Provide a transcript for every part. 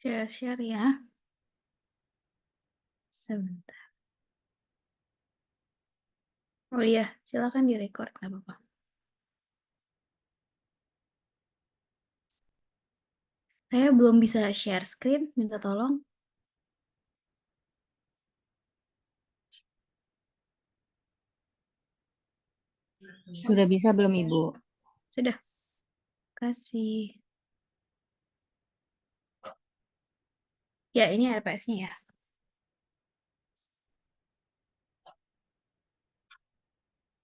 Share-share ya. Sebentar. Oh iya, silakan direcord, nggak apa-apa. Saya belum bisa share screen, minta tolong. Sudah bisa belum Ibu? Sudah. Kasih. Ya, ini RPS-nya ya.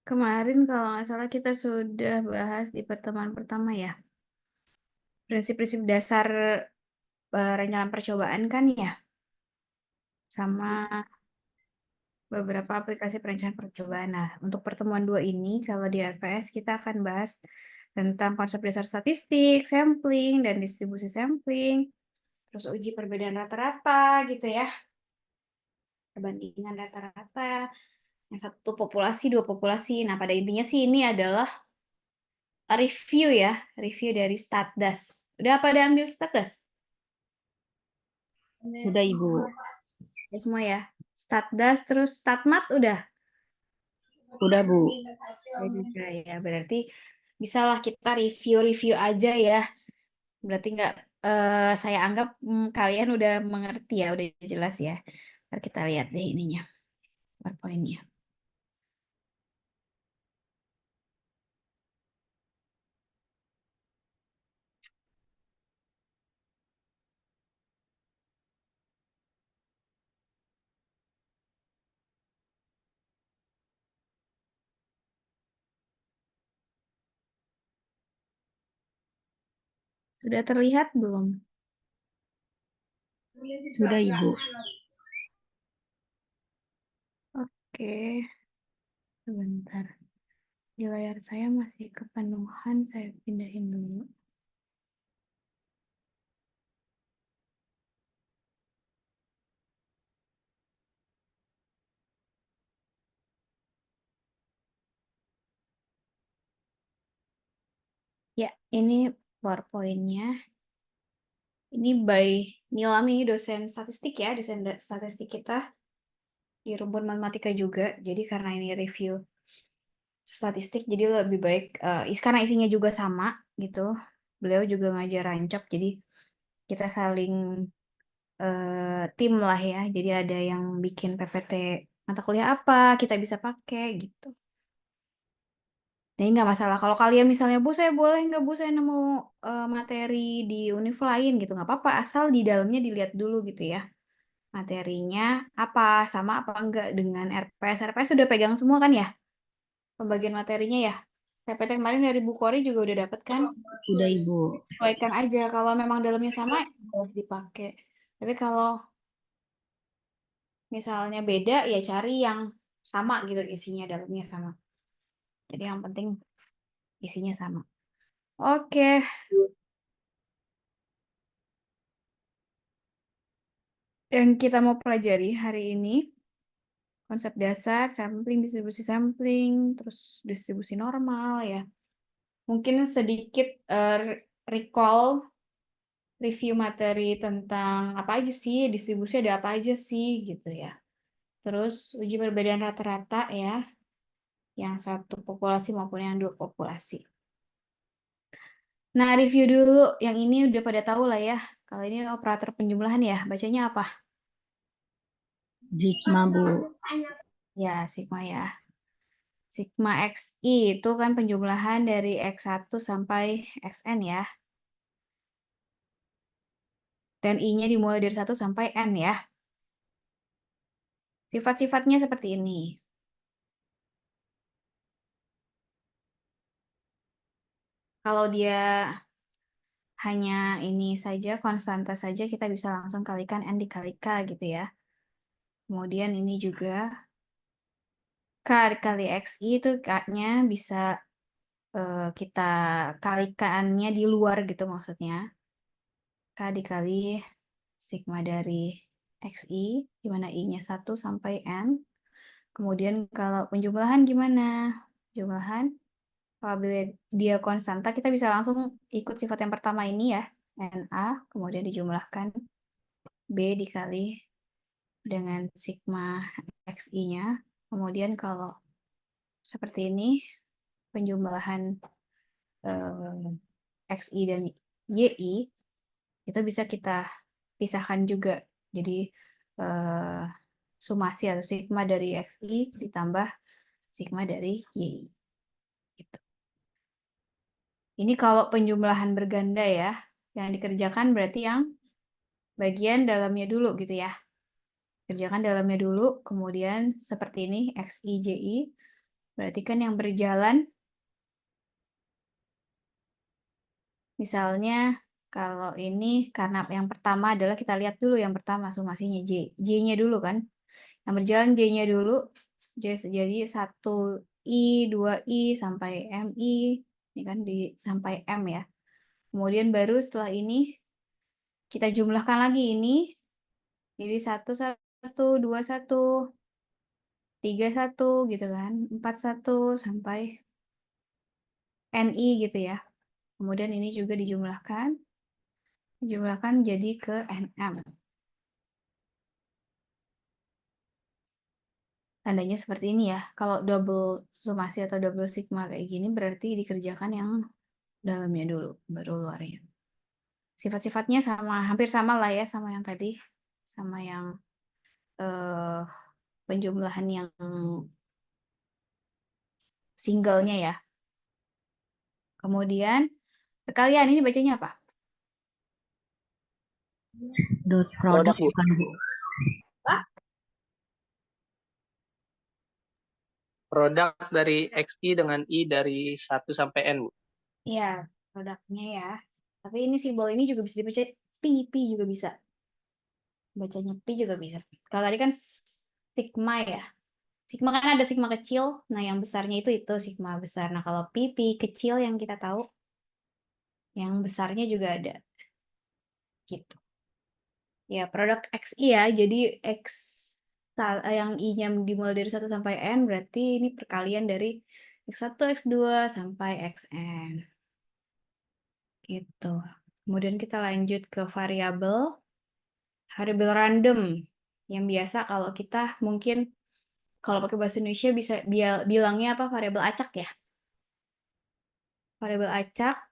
Kemarin kalau nggak salah kita sudah bahas di pertemuan pertama ya. Prinsip-prinsip dasar perencanaan percobaan kan ya. Sama beberapa aplikasi perencanaan percobaan. Nah, untuk pertemuan 2 ini, kalau di RPS kita akan bahas tentang konsep dasar statistik, sampling, dan distribusi sampling. Terus uji perbedaan rata-rata gitu ya. Perbandingan rata-rata. Yang satu populasi, dua populasi. Nah, pada intinya sih ini adalah review ya. Review dari Statdas. Udah pada ambil Statdas? Sudah Ibu. Ya, semua ya. Statdas, terus Statmat udah? Udah Bu. Ya juga ya. Berarti bisalah kita review-review aja ya. Berarti nggak, saya anggap kalian udah mengerti ya, udah jelas ya. Ntar kita lihat deh ininya, PowerPoint-nya. Sudah terlihat belum? Sudah Ibu. Oke, sebentar. Di layar saya masih kepenuhan, saya pindahin dulu. Ya, ini PowerPoint-nya. Ini by Nilam, ini dosen statistik ya, dosen statistik kita di rumpun matematika juga. Jadi karena ini review statistik, jadi lebih baik, karena isinya juga sama gitu. Beliau juga ngajar rancak, jadi kita saling tim lah ya. Jadi ada yang bikin PPT mata kuliah apa, kita bisa pakai gitu. Jadi nggak masalah. Kalau kalian misalnya, Bu, saya boleh nggak, Bu, saya nemu materi di univ lain gitu. Nggak apa-apa, asal di dalamnya dilihat dulu gitu ya. Materinya apa, sama apa enggak dengan RPS. RPS sudah pegang semua kan ya? Pembagian materinya ya? PPT kemarin dari Bu Kori juga udah dapet kan? Sudah Ibu. Sesuaikan aja. Kalau memang dalamnya sama, boleh dipakai. Tapi kalau misalnya beda, ya cari yang sama gitu, isinya dalamnya sama. Jadi yang penting isinya sama. Oke. Yang kita mau pelajari hari ini, konsep dasar, sampling, terus distribusi normal ya. Mungkin sedikit recall, review materi tentang apa aja sih, distribusi ada apa aja sih gitu ya. Terus uji perbedaan rata-rata ya, yang satu populasi maupun yang dua populasi. Nah, review dulu. Yang ini udah pada tahu lah ya. Kalau ini operator penjumlahan ya, bacanya apa? Sigma Bu. Ya, sigma ya. Sigma XI itu kan penjumlahan dari X1 sampai Xn ya. Dan I-nya dimulai dari 1 sampai N ya. Sifat-sifatnya seperti ini. Kalau dia hanya ini saja, konstanta saja, kita bisa langsung kalikan N dikali K gitu ya. Kemudian ini juga K dikali XI itu K-nya bisa kita kalikannya di luar gitu maksudnya. K dikali sigma dari XI, di mana I-nya 1 sampai N. Kemudian kalau penjumlahan gimana? Penjumlahan, apabila dia konstanta, kita bisa langsung ikut sifat yang pertama ini ya, NA, kemudian dijumlahkan B dikali dengan sigma XI-nya. Kemudian kalau seperti ini, penjumlahan XI dan YI, itu bisa kita pisahkan juga. Jadi sumasi atau sigma dari XI ditambah sigma dari YI. Gitu. Ini kalau penjumlahan berganda ya, yang dikerjakan berarti yang bagian dalamnya dulu gitu ya. Kerjakan dalamnya dulu, kemudian seperti ini, XI, JI. Berarti kan yang berjalan, misalnya kalau ini karena yang pertama adalah kita lihat dulu yang pertama sumasinya J. J-nya dulu kan. Yang berjalan J-nya dulu. Jadi 1I, 2I, sampai MI. Ini kan sampai M ya. Kemudian baru setelah ini kita jumlahkan lagi ini. Jadi 1, 1, 2, 1, 3, 1 gitu kan. 4, 1, sampai NI gitu ya. Kemudian ini juga dijumlahkan jadi ke NM. Tandanya seperti ini ya. Kalau double sumasi atau double sigma kayak gini berarti dikerjakan yang dalamnya dulu, baru luarnya. Sifat-sifatnya sama, hampir sama lah ya sama yang tadi. Sama yang penjumlahan yang singlenya ya. Kemudian perkalian ini bacanya apa? Dot Produk, produk Bu. bukan Bu. Apa? Produk dari XI dengan I dari 1 sampai N, Bu. Iya, produknya ya. Tapi ini simbol ini juga bisa dibaca pi juga bisa. Bacanya pi juga bisa. Kalau tadi kan sigma ya. Sigma kan ada sigma kecil. Nah, yang besarnya itu sigma besar. Nah, kalau pi kecil yang kita tahu, yang besarnya juga ada. Gitu. Ya, produk XI ya. Jadi X yang I-nya dimulai dari 1 sampai N berarti ini perkalian dari X1, X2 sampai Xn. Gitu. Kemudian kita lanjut ke variabel random. Yang biasa kalau kita mungkin kalau pakai bahasa Indonesia bisa bilangnya apa? Variabel acak ya. Variabel acak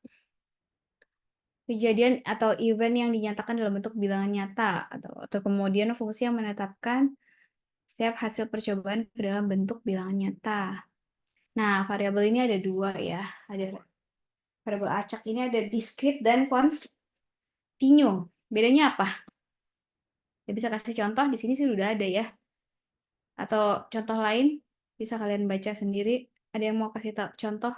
kejadian atau event yang dinyatakan dalam bentuk bilangan nyata atau kemudian fungsi yang menetapkan setiap hasil percobaan ke dalam bentuk bilangan nyata. Nah, variabel ini ada dua ya. Ada variabel acak ini ada discrete dan continue. Bedanya apa? Ya, bisa kasih contoh di sini sih udah ada ya. Atau contoh lain bisa kalian baca sendiri. Ada yang mau kasih tahu contoh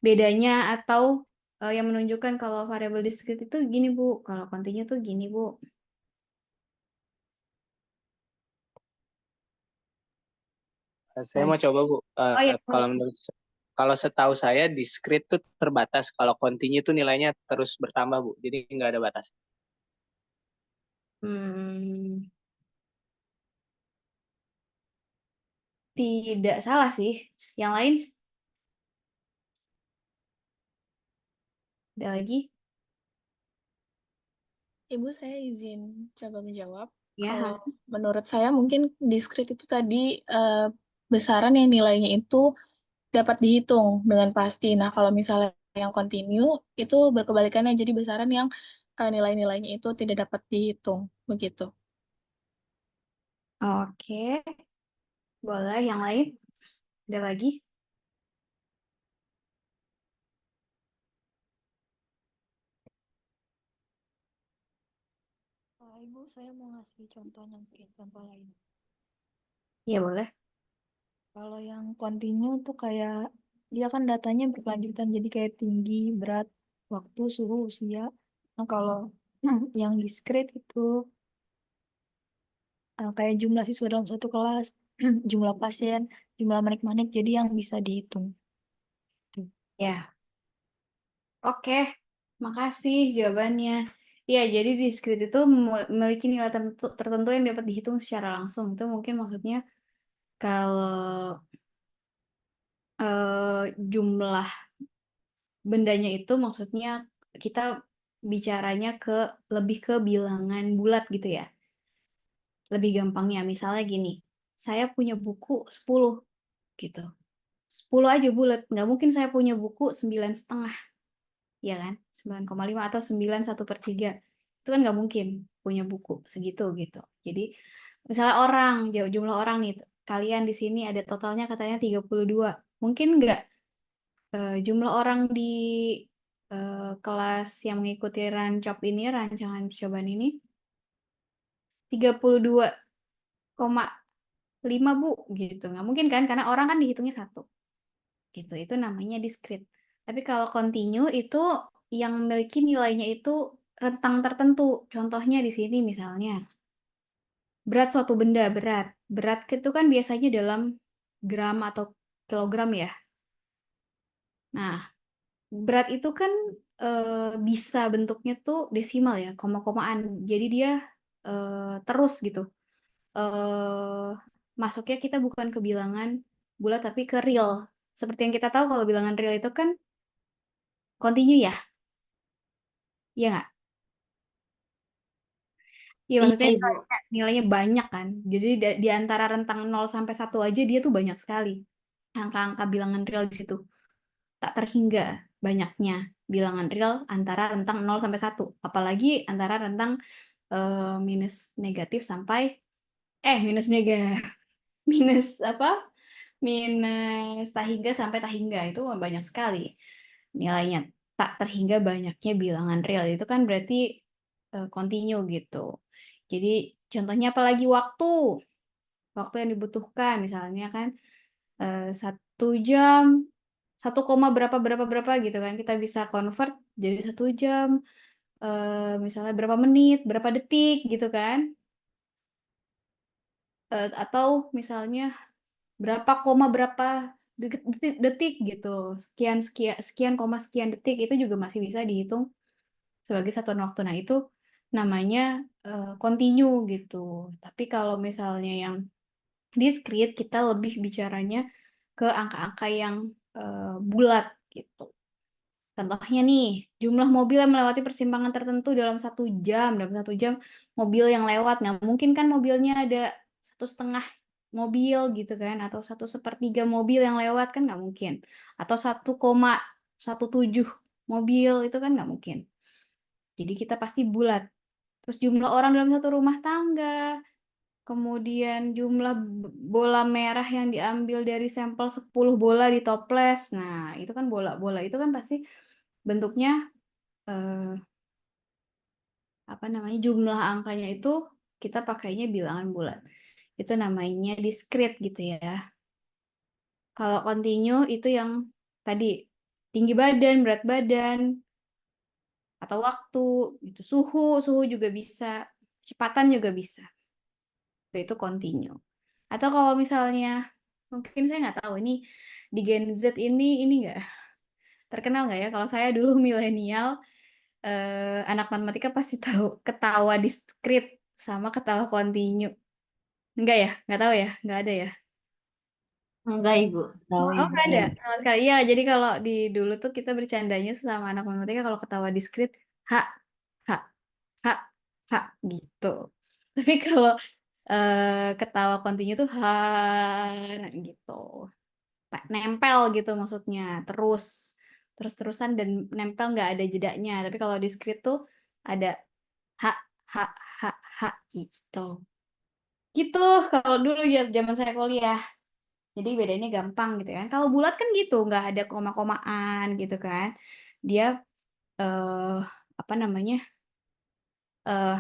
bedanya atau yang menunjukkan kalau variabel discrete itu gini Bu, kalau continue tuh gini Bu. Saya mau coba, Bu. Oh ya, Kalau setahu saya discrete tuh terbatas. Kalau continue tuh nilainya terus bertambah, Bu. Jadi nggak ada batas. hmm, tidak salah sih. Yang lain ada lagi? Ibu, saya izin coba menjawab. Ya, Kalau menurut saya mungkin discrete itu tadi besaran yang nilainya itu dapat dihitung dengan pasti. Nah, kalau misalnya yang continue itu berkebalikannya, jadi besaran yang nilai-nilainya itu tidak dapat dihitung. Begitu. oke. Boleh yang lain? Ada lagi? Ibu, saya mau ngasih contohnya mungkin contoh lain. Iya, boleh. Kalau yang continue tuh kayak dia kan datanya berkelanjutan jadi kayak tinggi, berat, waktu, suhu, usia. Nah, kalau yang discrete itu kayak jumlah siswa dalam satu kelas, jumlah pasien, jumlah manik-manik, jadi yang bisa dihitung. Tuh. Ya. Oke. Makasih jawabannya. Ya, jadi discrete itu memiliki nilai tertentu yang dapat dihitung secara langsung. Itu mungkin maksudnya kalau jumlah bendanya itu maksudnya kita bicaranya lebih ke bilangan bulat gitu ya. Lebih gampangnya misalnya gini, saya punya buku 10 gitu. 10 aja bulat, nggak mungkin saya punya buku 9,5, ya kan? 9,5 atau 9/1/3. Itu kan nggak mungkin punya buku segitu gitu. Jadi misalnya jumlah orang nih, kalian di sini ada totalnya katanya 32. Mungkin nggak jumlah orang di kelas yang mengikuti rancop ini, rancangan percobaan ini 32,5 Bu gitu. Nggak mungkin kan, karena orang kan dihitungnya 1 gitu. Itu namanya discrete. Tapi kalau continue itu yang memiliki nilainya itu rentang tertentu. Contohnya di sini misalnya berat suatu benda, berat itu kan biasanya dalam gram atau kilogram ya. Nah, berat itu kan bisa bentuknya tuh desimal ya, koma-komaan. Jadi dia terus gitu. Masuknya kita bukan ke bilangan bulat tapi ke real. Seperti yang kita tahu kalau bilangan real itu kan continue ya, iya nggak? Iya, Iya, maksudnya Ibu. nilainya banyak kan. Jadi di antara rentang 0 sampai 1 aja dia tuh banyak sekali. Angka-angka bilangan real di situ. Tak terhingga banyaknya bilangan real antara rentang 0 sampai 1. Apalagi antara rentang minus negatif sampai minus minus apa? Minus tahingga sampai tahingga itu banyak sekali nilainya. Tak terhingga banyaknya bilangan real itu kan berarti continue gitu. Jadi contohnya apalagi waktu yang dibutuhkan misalnya kan 1 jam 1, berapa berapa berapa gitu kan kita bisa convert jadi 1 jam misalnya berapa menit berapa detik gitu kan atau misalnya berapa koma berapa detik gitu sekian sekian sekian koma sekian detik itu juga masih bisa dihitung sebagai satuan waktu. Nah itu namanya continue gitu. Tapi kalau misalnya yang discrete kita lebih bicaranya ke angka-angka yang bulat gitu. Contohnya nih, jumlah mobil yang melewati persimpangan tertentu dalam 1 jam. Dalam 1 jam mobil yang lewat. Nggak mungkin kan mobilnya ada 1,5 mobil gitu kan. Atau 1/1/3 mobil yang lewat kan nggak mungkin. Atau 1,17 mobil itu kan nggak mungkin. Jadi kita pasti bulat. Terus jumlah orang dalam satu rumah tangga. Kemudian jumlah bola merah yang diambil dari sampel 10 bola di toples. Nah, itu kan bola-bola itu kan pasti bentuknya jumlah angkanya itu kita pakainya bilangan bulat. Itu namanya discrete gitu ya. Kalau continue itu yang tadi tinggi badan, berat badan, atau waktu, gitu. Suhu juga bisa, kecepatan juga bisa. Itu continue. Atau kalau misalnya mungkin saya nggak tahu ini di Gen Z ini nggak terkenal nggak ya? Kalau saya dulu milenial, anak matematika pasti tahu ketawa discrete sama ketawa continue. Enggak ya? Nggak tahu ya? Nggak ada ya? Enggak, Ibu. Tahu, Oh, Ibu. nggak ada sama sekali. Iya, jadi kalau di dulu tuh kita bercandanya sama anak matematika kalau ketawa discrete, ha, ha, ha, ha, gitu. Tapi kalau ketawa continue tuh ha, gitu. Nempel gitu maksudnya, terus-terusan dan nempel nggak ada jedanya. Tapi kalau discrete tuh ada ha, ha, ha, ha, gitu. Gitu kalau dulu ya zaman saya kuliah. Jadi bedanya gampang gitu kan. Kalau bulat kan gitu, nggak ada koma-komaan gitu kan. Dia eh apa namanya? eh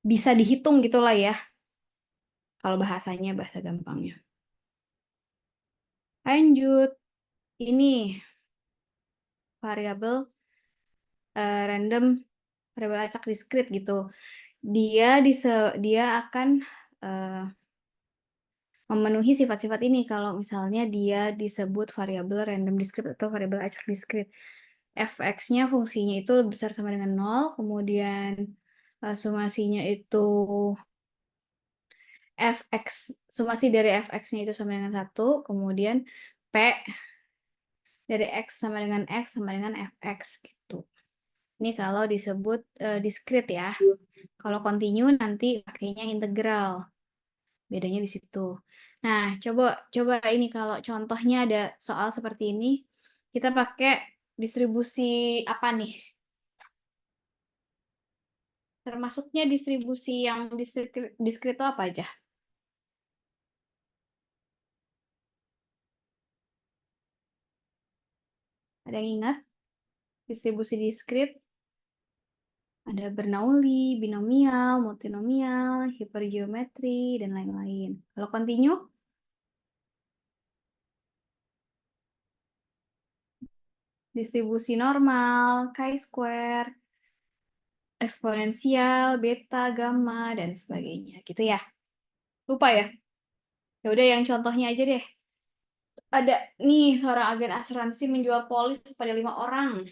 bisa dihitung gitulah ya. Kalau bahasanya bahasa gampangnya. Lanjut. Ini variabel random, variabel acak discrete gitu. Dia akan memenuhi sifat-sifat ini kalau misalnya dia disebut variabel random discrete atau variabel acak discrete. Fx-nya fungsinya itu besar sama dengan 0, kemudian sumasinya itu sumasi dari fx-nya itu sama dengan 1, kemudian p dari x sama dengan fx gitu. Ini kalau disebut discrete ya. Kalau continue nanti pakainya integral. Bedanya di situ. Nah, coba ini kalau contohnya ada soal seperti ini, kita pakai distribusi apa nih? Termasuknya distribusi yang discrete itu apa aja? Ada yang ingat? Distribusi discrete ada Bernoulli, binomial, multinomial, hipergeometri, dan lain-lain. Kalau continue, distribusi normal, chi-square, eksponensial, beta, gamma, dan sebagainya. Gitu ya. Lupa ya? Ya udah yang contohnya aja deh. Ada nih seorang agen asuransi menjual polis kepada 5 orang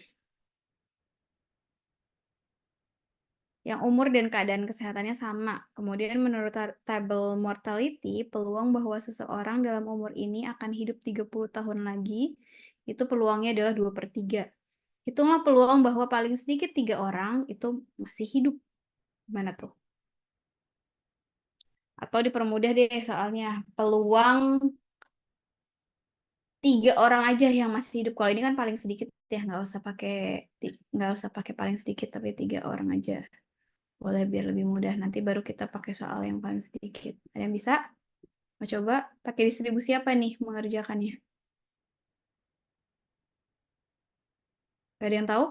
yang umur dan keadaan kesehatannya sama. Kemudian menurut tabel mortality, peluang bahwa seseorang dalam umur ini akan hidup 30 tahun lagi, itu peluangnya adalah 2/3. Hitunglah peluang bahwa paling sedikit 3 orang itu masih hidup. Gimana tuh? Atau dipermudah deh soalnya. Peluang 3 orang aja yang masih hidup. Kalau ini kan paling sedikit ya, nggak usah pakai paling sedikit, tapi 3 orang aja. Boleh biar lebih mudah. Nanti baru kita pakai soal yang paling sedikit. Ada yang bisa? Mau coba pakai distribusi apa nih mengerjakannya? Gak ada yang tahu?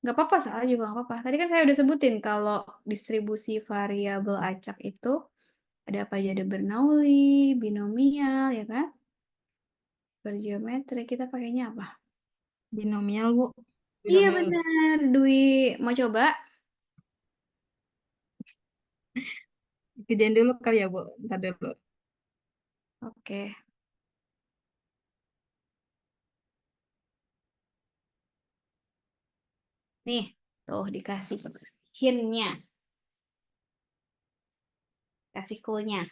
Nggak apa-apa, salah juga nggak apa-apa. Tadi kan saya udah sebutin kalau distribusi variabel acak itu ada apa aja? Ada Bernoulli, binomial, ya kan? Bergeometri, kita pakainya apa? Binomial, Bu. Iya Binomial. benar, Dwi. Mau coba? Kerjain dulu kali ya, Bu. Ntar dulu. Oke. Nih, tuh dikasih hint-nya. Kasih clue-nya.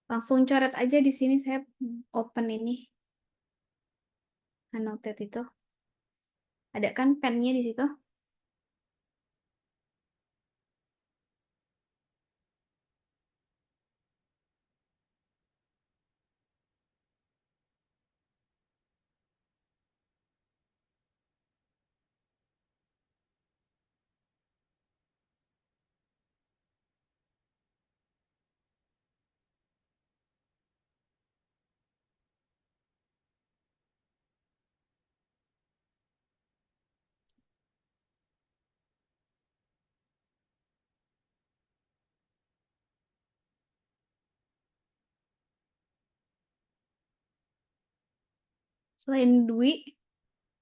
Langsung coret aja di sini, saya open ini. Annotate itu. Ada kan pennya di situ? Selain Dwi,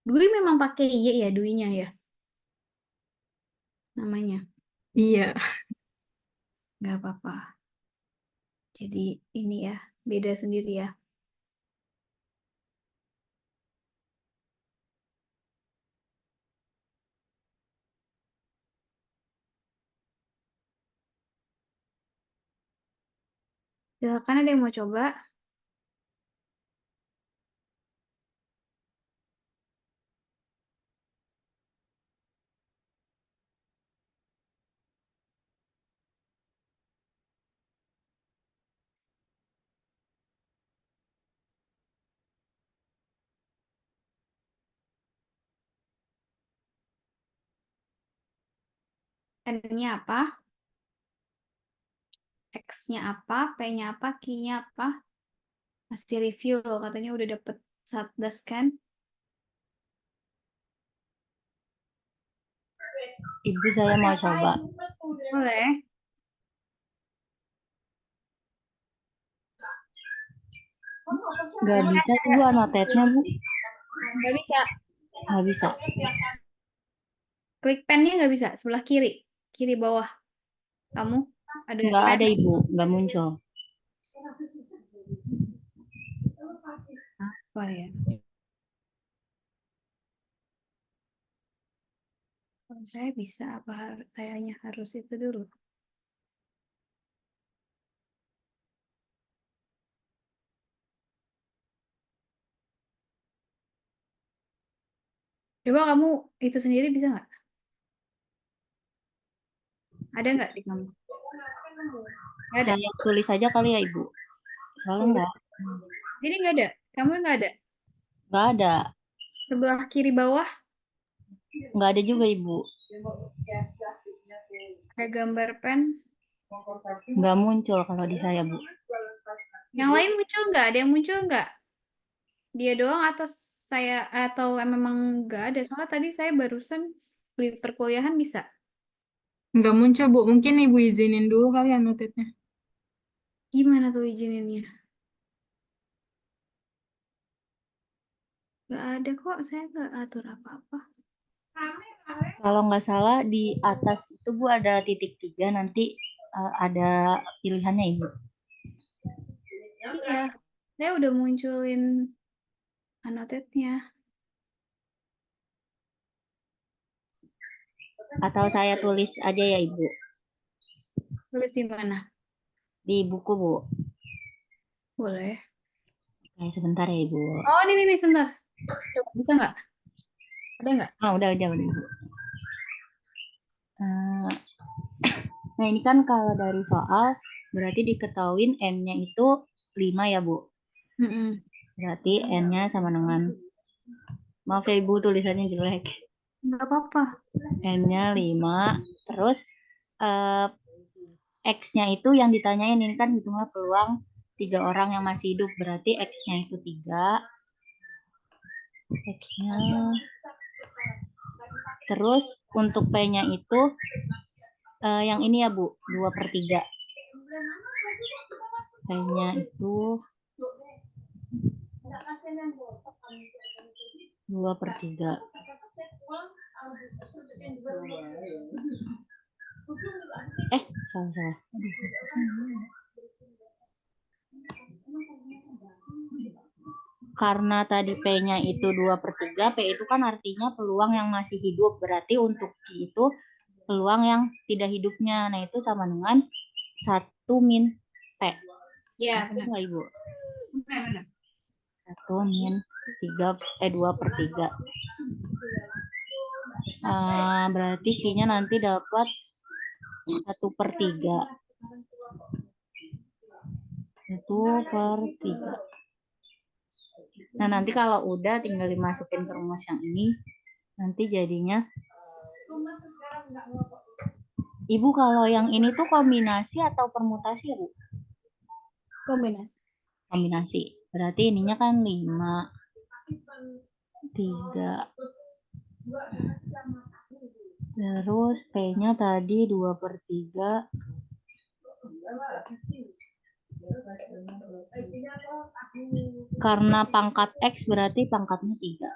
Dwi memang pakai Y ya, Dwi-nya ya, namanya. Iya. Nggak apa-apa. Jadi ini ya, beda sendiri ya. Silakan ada yang mau coba? N-nya apa? X-nya apa? P-nya apa? Q-nya apa? Masih review loh, katanya udah dapet Satgas kan? Ibu saya mau coba. Boleh. Nggak bisa, Ibu, annotate-nya, Bu. Nggak bisa. Nggak bisa. Klik pen-nya nggak bisa. Sebelah kiri. Kiri bawah. Kamu ada Nggak pen? ada, Ibu. Nggak muncul. Apa ya? Kalau saya bisa, apa saya hanya harus itu dulu? Coba kamu itu sendiri bisa nggak? Ada nggak di kamu? Nggak ada. Saya tulis aja kali ya Ibu. Soalnya Tulis. nggak Jadi nggak ada. Kamu nggak ada. ada. Sebelah kiri bawah Nggak ada juga Ibu. ada gambar pen. Nggak muncul kalau di saya Bu. Yang lain muncul nggak? Ada yang muncul nggak? Dia doang atau saya atau memang nggak ada? Soalnya tadi saya barusan di perkuliahan bisa. Nggak muncul, Bu. Mungkin Ibu izinin dulu kali annotate-nya. Gimana tuh izininnya? Nggak ada kok. Saya nggak atur apa-apa. Kalau nggak salah di atas itu Bu ada titik 3 nanti ada pilihannya Ibu. Iya. Saya udah munculin annotate-nya. Atau saya tulis aja ya Ibu. Tulis di mana? Di buku Bu. Boleh. Oke, sebentar ya Ibu. Oh, ini sebentar. Coba, bisa nggak? Ada nggak? Ah, udah Ibu. Nah, ini kan kalau dari soal berarti diketahuin N-nya itu 5 ya, Bu. Mm-mm. Berarti N-nya sama dengan, maaf ya Ibu tulisannya jelek. Nggak apa-apa. N-nya 5, terus X-nya itu yang ditanyain, ini kan hitunglah peluang 3 orang yang masih hidup, berarti X-nya itu 3. X-nya. Terus untuk P-nya itu yang ini ya Bu, 2/3. P-nya itu 2/3. Salah. Karena tadi P-nya itu 2/3, P itu kan artinya peluang yang masih hidup. Berarti untuk Q itu peluang yang tidak hidupnya. Nah, itu sama dengan 1 min P. Iya, Betul benar. nggak, Ibu? Benar. 1 min 2/3. Berarti Q-nya nanti dapat 1/3. 1/3. Nah, nanti kalau udah tinggal dimasukin ke rumus yang ini, nanti jadinya, Ibu kalau yang ini tuh kombinasi atau permutasi ya, Bu? Kombinasi. Kombinasi. Berarti ininya kan 5, 3. Terus P-nya tadi 2/3. Karena pangkat X berarti pangkatnya 3.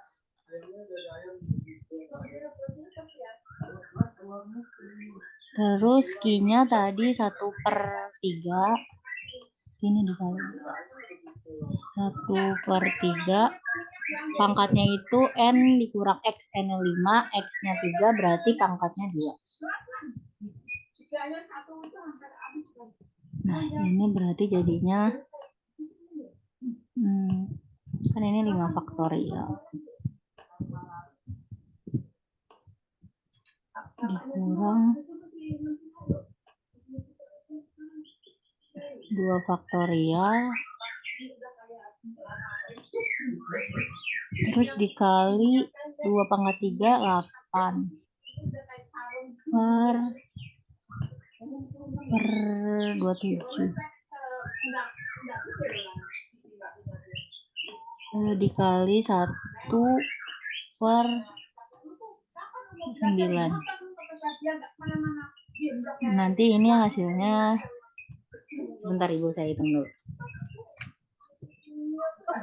Terus Q-nya tadi 1/3. Ini dikali 1/3. Pangkatnya itu N dikurang X. N-nya 5, X-nya 3, berarti pangkatnya 2. Nah, ini berarti jadinya kan ini 5 faktorial. Dikurang 2 faktorial. Terus dikali 2/3, 8. Per 27. Dikali 1/9. Nanti ini hasilnya, sebentar Ibu saya hitung dulu.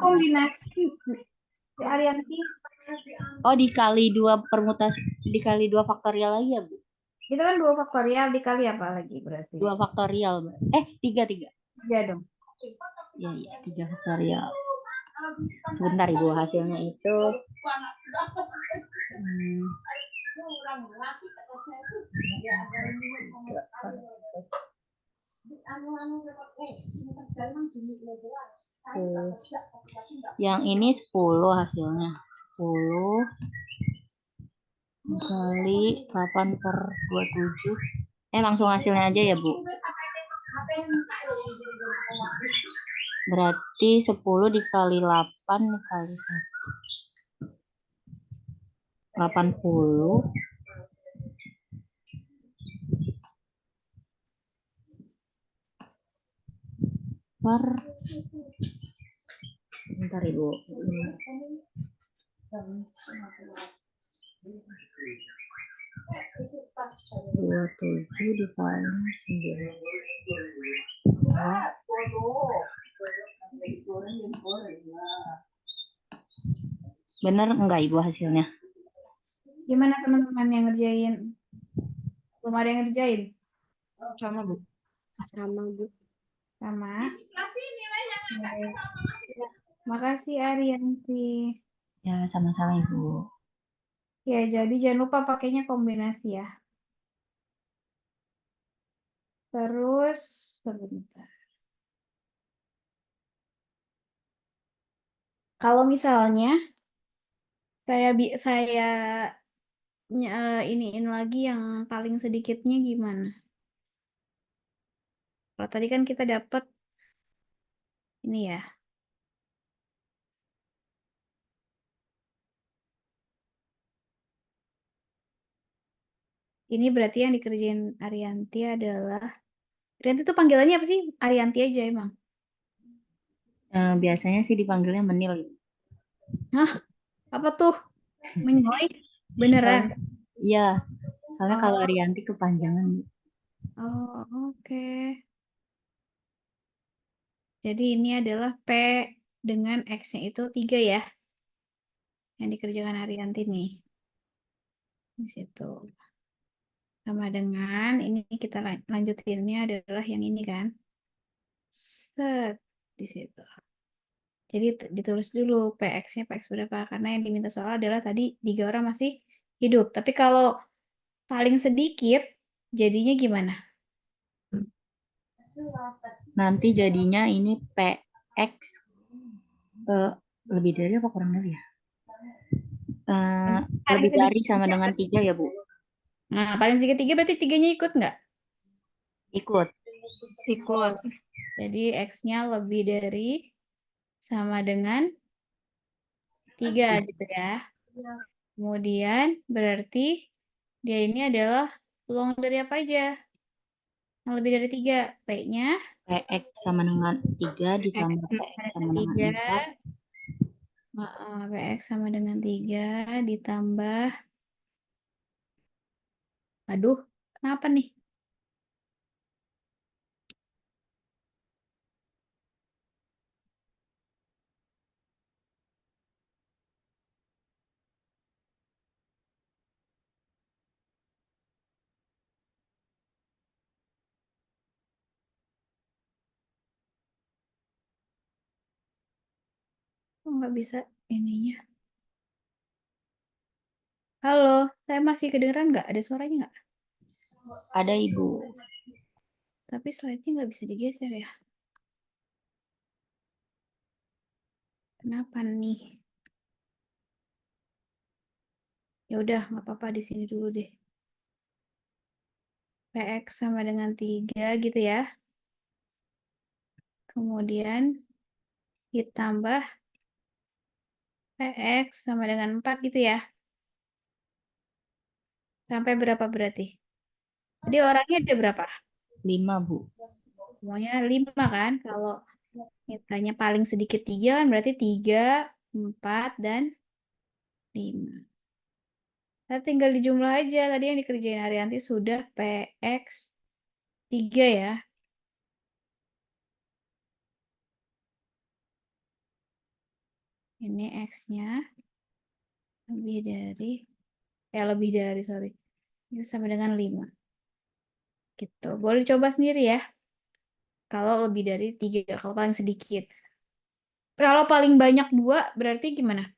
Kombinasi aliansi. Oh, dikali 2 permutasi, dikali 2 faktorial lagi ya, Bu? Itu kan 2 faktorial dikali apa lagi berarti? 2 faktorial. 3. 3 dong. Iya, 3 faktorial. Sebentar Ibu, hasilnya itu yang ini 10 hasilnya. 10 Dikali 8/27. Langsung hasilnya aja ya, Bu. Berarti 10 dikali 8 dikali 1. 80. Per. Bentar, Ibu. 27 dikali 9. Bener enggak Ibu hasilnya? Gimana teman-teman yang ngerjain? Belum ada yang ngerjain? Sama, Bu. Sama, Bu. Sama. Baik. Makasih Arianti. Ya, sama-sama Ibu. Ya, jadi jangan lupa pakainya kombinasi ya. Terus, sebentar. Kalau misalnya saya iniin lagi yang paling sedikitnya gimana? Kalau tadi kan kita dapat ini ya. Ini berarti yang dikerjain Arianti adalah Arianti itu panggilannya apa sih? Arianti aja emang. Biasanya sih dipanggilnya Menil. Hah? Apa tuh? Menyoy? Beneran? Iya. Soalnya kalau Oh. Arianti kepanjangan. Oh, oke. Jadi ini adalah P dengan X-nya itu 3 ya. Yang dikerjakan Arianti nih. Di situ. Sama dengan ini kita lanjutinnya adalah yang ini kan. Set di situ. Jadi ditulis dulu PX-nya PX berapa karena yang diminta soal adalah tadi 3 orang masih hidup. Tapi kalau paling sedikit jadinya gimana? Nanti jadinya ini PX lebih dari apa kurang dari ya? Lebih dari sama dengan 3 ya, Bu? Nah, paling sedikit 3 berarti 3-nya ikut nggak? Ikut. Ikut. Jadi X-nya lebih dari sama dengan 3 gitu ya. Kemudian berarti dia ini adalah peluang dari apa aja? Yang lebih dari 3. P-nya PX sama dengan 3 ditambah PX sama dengan 4. PX sama dengan 3 ditambah. Aduh, kenapa nih? Kok nggak bisa ininya? Halo, saya masih kedengeran nggak? Ada suaranya nggak? Ada Ibu. Tapi slide-nya nggak bisa digeser ya. Kenapa nih? Ya udah, nggak apa-apa di sini dulu deh. PX sama dengan 3 gitu ya. Kemudian ditambah PX sama dengan 4 gitu ya. Sampai berapa berarti? Jadi orangnya ada berapa? 5, Bu. Semuanya 5 kan? Kalau mintanya paling sedikit 3 kan berarti 3, 4, dan 5. Kita tinggal dijumlah aja. Tadi yang dikerjain Arianti sudah PX 3 ya. Ini X-nya lebih dari, sorry. Ini sama dengan 5. Gitu. Boleh coba sendiri ya. Kalau lebih dari 3, kalau paling sedikit. Kalau paling banyak 2, berarti gimana?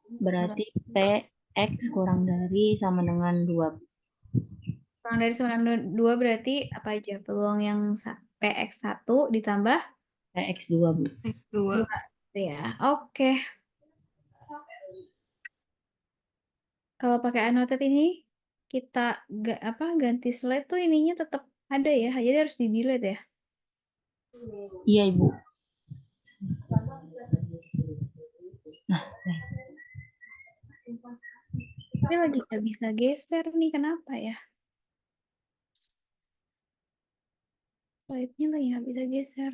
Berarti PX kurang dari sama dengan 2. Kurang dari sama dengan 2 berarti apa aja? Peluang yang PX 1 ditambah PX 2, Bu. X2. 2. Ya, oke. Kalau pakai annotate ini kita ganti slide tuh ininya tetap ada ya, jadi harus di delete ya. Iya, Ibu. Tapi lagi nggak bisa geser nih, kenapa ya? Slide-nya lagi nggak bisa geser.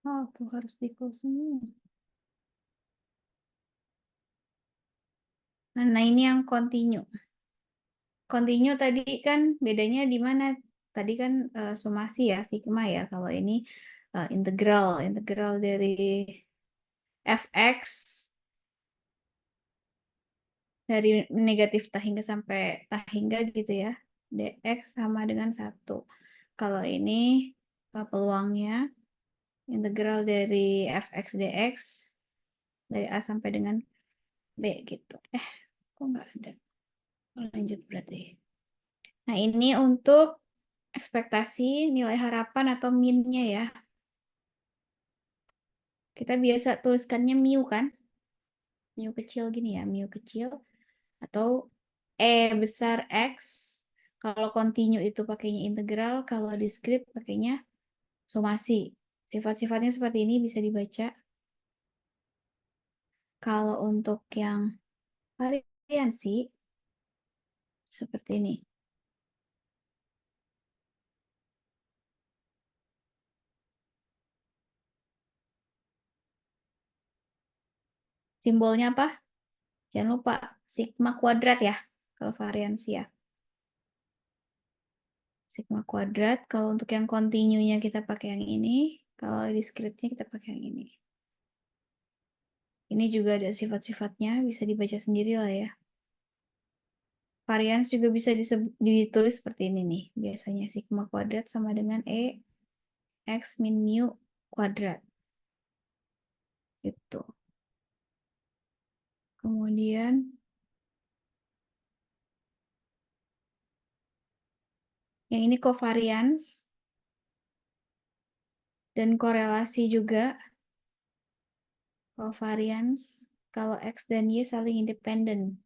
Oh, tuh harus di close semua. Nah, ini yang continue. Continue tadi kan bedanya di mana? Tadi kan summasi ya, sigma ya. Kalau ini integral. Integral dari fx dari negatif tak hingga sampai tak hingga gitu ya. Dx sama dengan 1. Kalau ini peluangnya integral dari fx dx dari A sampai dengan B gitu. Kok nggak ada? Lanjut berarti. Nah, ini untuk ekspektasi nilai harapan atau min-nya ya. Kita biasa tuliskannya mu kan? Mu kecil gini ya, mu kecil. Atau E besar X. Kalau continue itu pakainya integral, kalau discrete pakainya somasi. Sifat-sifatnya seperti ini bisa dibaca. Kalau untuk yang variansi, seperti ini. Simbolnya apa? Jangan lupa sigma kuadrat ya, kalau variansi ya. Sigma kuadrat, kalau untuk yang continue-nya kita pakai yang ini, kalau discrete-nya kita pakai yang ini. Ini juga ada sifat-sifatnya, bisa dibaca sendiri lah ya. Varians juga bisa ditulis seperti ini nih. Biasanya sigma kuadrat sama dengan E X min mu kuadrat. Gitu. Kemudian yang ini covariance dan korelasi juga. Covariance kalau X dan Y saling independen.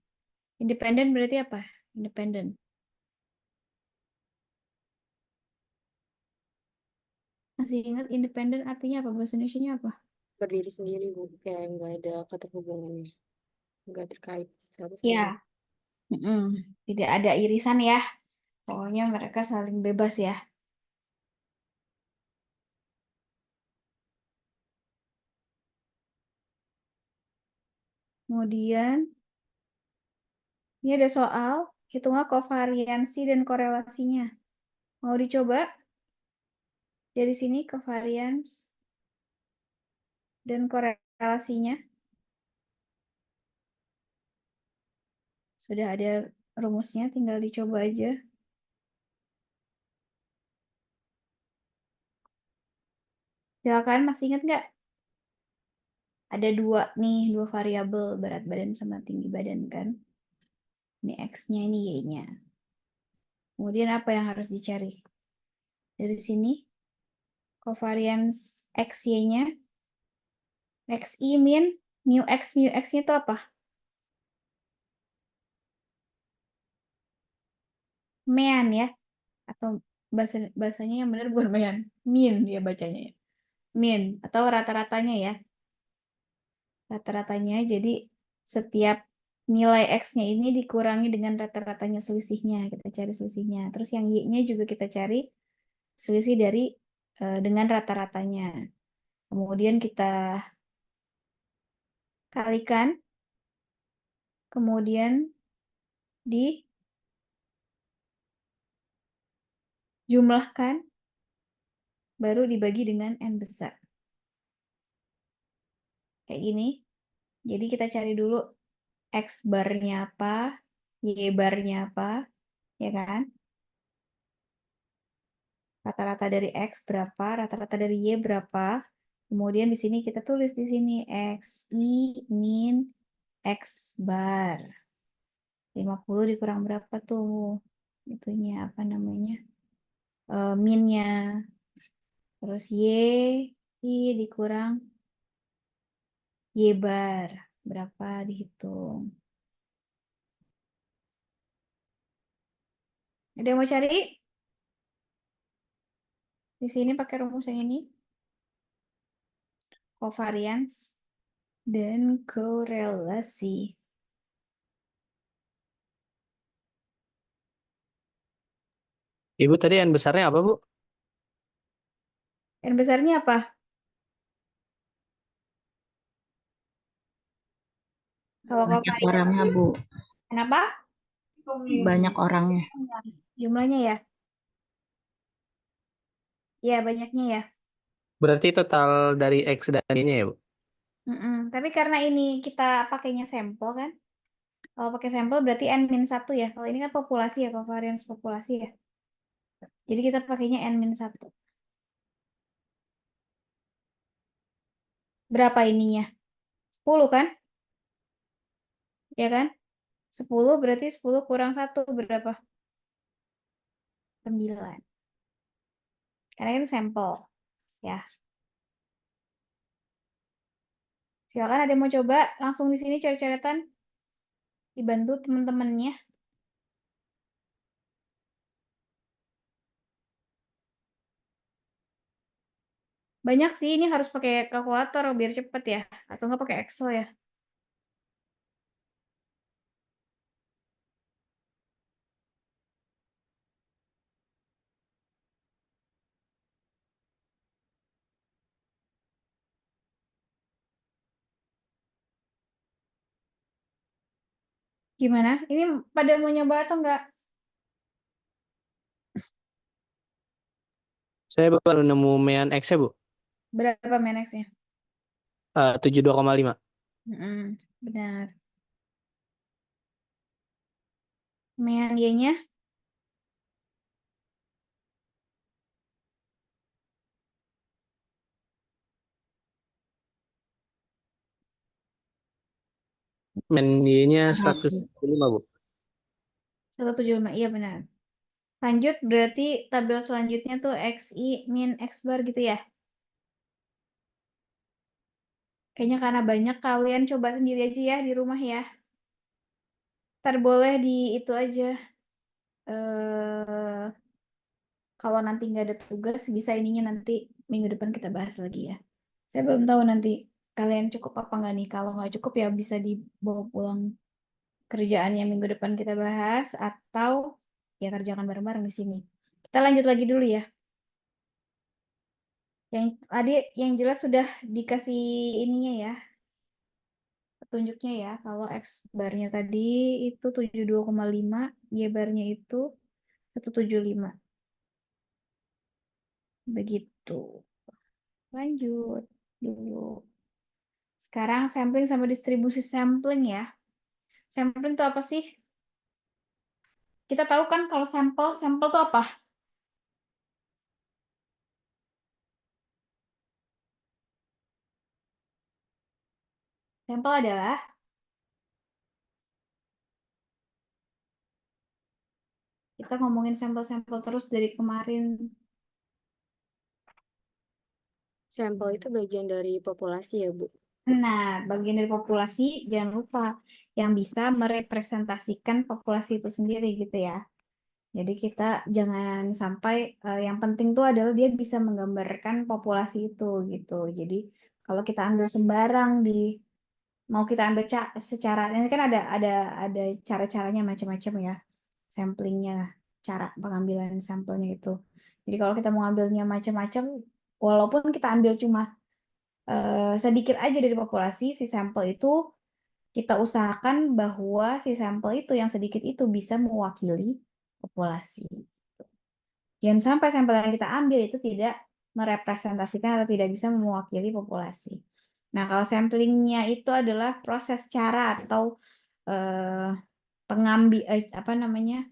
Independen berarti apa? Independen. Masih ingat independen artinya apa? Bahasa Indonesia-nya apa? Berdiri sendiri, Bu. Kayak nggak ada keterhubungannya. Nggak terkait satu sama Ya. lain. Tidak ada irisan ya. Pokoknya mereka saling bebas ya. Kemudian, ini ada soal, hitunglah kovariansi dan korelasinya. Mau dicoba? Dari sini covariance dan korelasinya. Sudah ada rumusnya, tinggal dicoba aja. Silakan, masih ingat nggak? Ada dua variabel, berat badan sama tinggi badan kan. Ini X-nya, ini Y-nya. Kemudian apa yang harus dicari? Dari sini, covariance XY-nya, XY min, mu X-nya itu apa? Mean ya. Atau bahasanya yang benar bukan mean. Min dia bacanya ya. Min, atau rata-ratanya ya. Rata-ratanya, jadi setiap nilai X-nya ini dikurangi dengan rata-ratanya selisihnya. Kita cari selisihnya. Terus yang Y-nya juga kita cari selisih dari dengan rata-ratanya. Kemudian kita kalikan. Kemudian dijumlahkan. Baru dibagi dengan N besar. Kayak gini. Jadi kita cari dulu X barnya apa, Y barnya apa, ya kan? Rata-rata dari X berapa, rata-rata dari Y berapa. Kemudian di sini kita tulis di sini XI min X bar. 50 dikurang berapa tuh? Itunya apa namanya? Minnya. Terus Y dikurang Y bar. Berapa dihitung. Ada yang mau cari? Di sini pakai rumus yang ini. Covariance dan korelasi. Ibu tadi yang besarnya apa, Bu? N besarnya apa? Kalau Banyak covariance orangnya, Bu. kenapa? Banyak orangnya. Jumlahnya ya? Ya, banyaknya ya. Berarti total dari X dan Y-nya ya, Bu? Tapi karena ini kita pakainya sampel kan? Kalau pakai sampel berarti N-1 ya. Kalau ini kan populasi ya, covariance populasi ya. Jadi kita pakainya N-1. Berapa ininya? 10 kan? Ya kan? 10 berarti 10 kurang 1 berapa? 9. Karena ini sampel. Ya. Silakan ada yang mau coba langsung di sini coret-coretan. Dibantu teman-temannya. Banyak sih, ini harus pakai kalkulator biar cepet ya. Atau nggak pakai Excel ya. Gimana? Ini pada mau nyoba atau enggak? Saya baru nemu mean X-nya, Bu. Berapa max-nya? 72,5. Benar. Mean Y-nya? Mean Y-nya 175, Bu. 175, iya benar. Lanjut, berarti tabel selanjutnya tuh XI min X bar gitu ya. Kayaknya karena banyak, kalian coba sendiri aja ya di rumah ya. Ntar boleh di itu aja. Kalau nanti nggak ada tugas, bisa ininya nanti minggu depan kita bahas lagi ya. Saya belum tahu nanti kalian cukup apa nggak nih. Kalau nggak cukup ya bisa dibawa pulang kerjaannya minggu depan kita bahas. Atau ya kerjakan bareng-bareng di sini. Kita lanjut lagi dulu ya. Yang tadi yang jelas sudah dikasih ininya ya. Petunjuknya ya. Kalau X barnya tadi itu 72,5, Y barnya itu 175. Begitu. Lanjut dulu. Sekarang sampling sama distribusi sampling ya. Sampling itu apa sih? Kita tahu kan kalau sampel itu apa? Sampel adalah kita ngomongin sampel-sampel terus dari kemarin. Sampel itu bagian dari populasi ya, Bu? Nah, bagian dari populasi jangan lupa yang bisa merepresentasikan populasi itu sendiri gitu ya. Jadi kita jangan sampai yang penting tuh adalah dia bisa menggambarkan populasi itu gitu. Jadi kalau kita ambil sembarang mau kita ambil secara ini kan ada cara-caranya macam-macam ya. Samplingnya, cara pengambilan sampelnya itu. Jadi kalau kita mau ambilnya macam-macam, walaupun kita ambil cuma sedikit aja dari populasi, si sampel itu kita usahakan bahwa si sampel itu yang sedikit itu bisa mewakili populasi. Jangan sampai sampel yang kita ambil itu tidak merepresentasikan atau tidak bisa mewakili populasi. Nah, kalau samplingnya itu adalah proses cara atau pengambil apa namanya?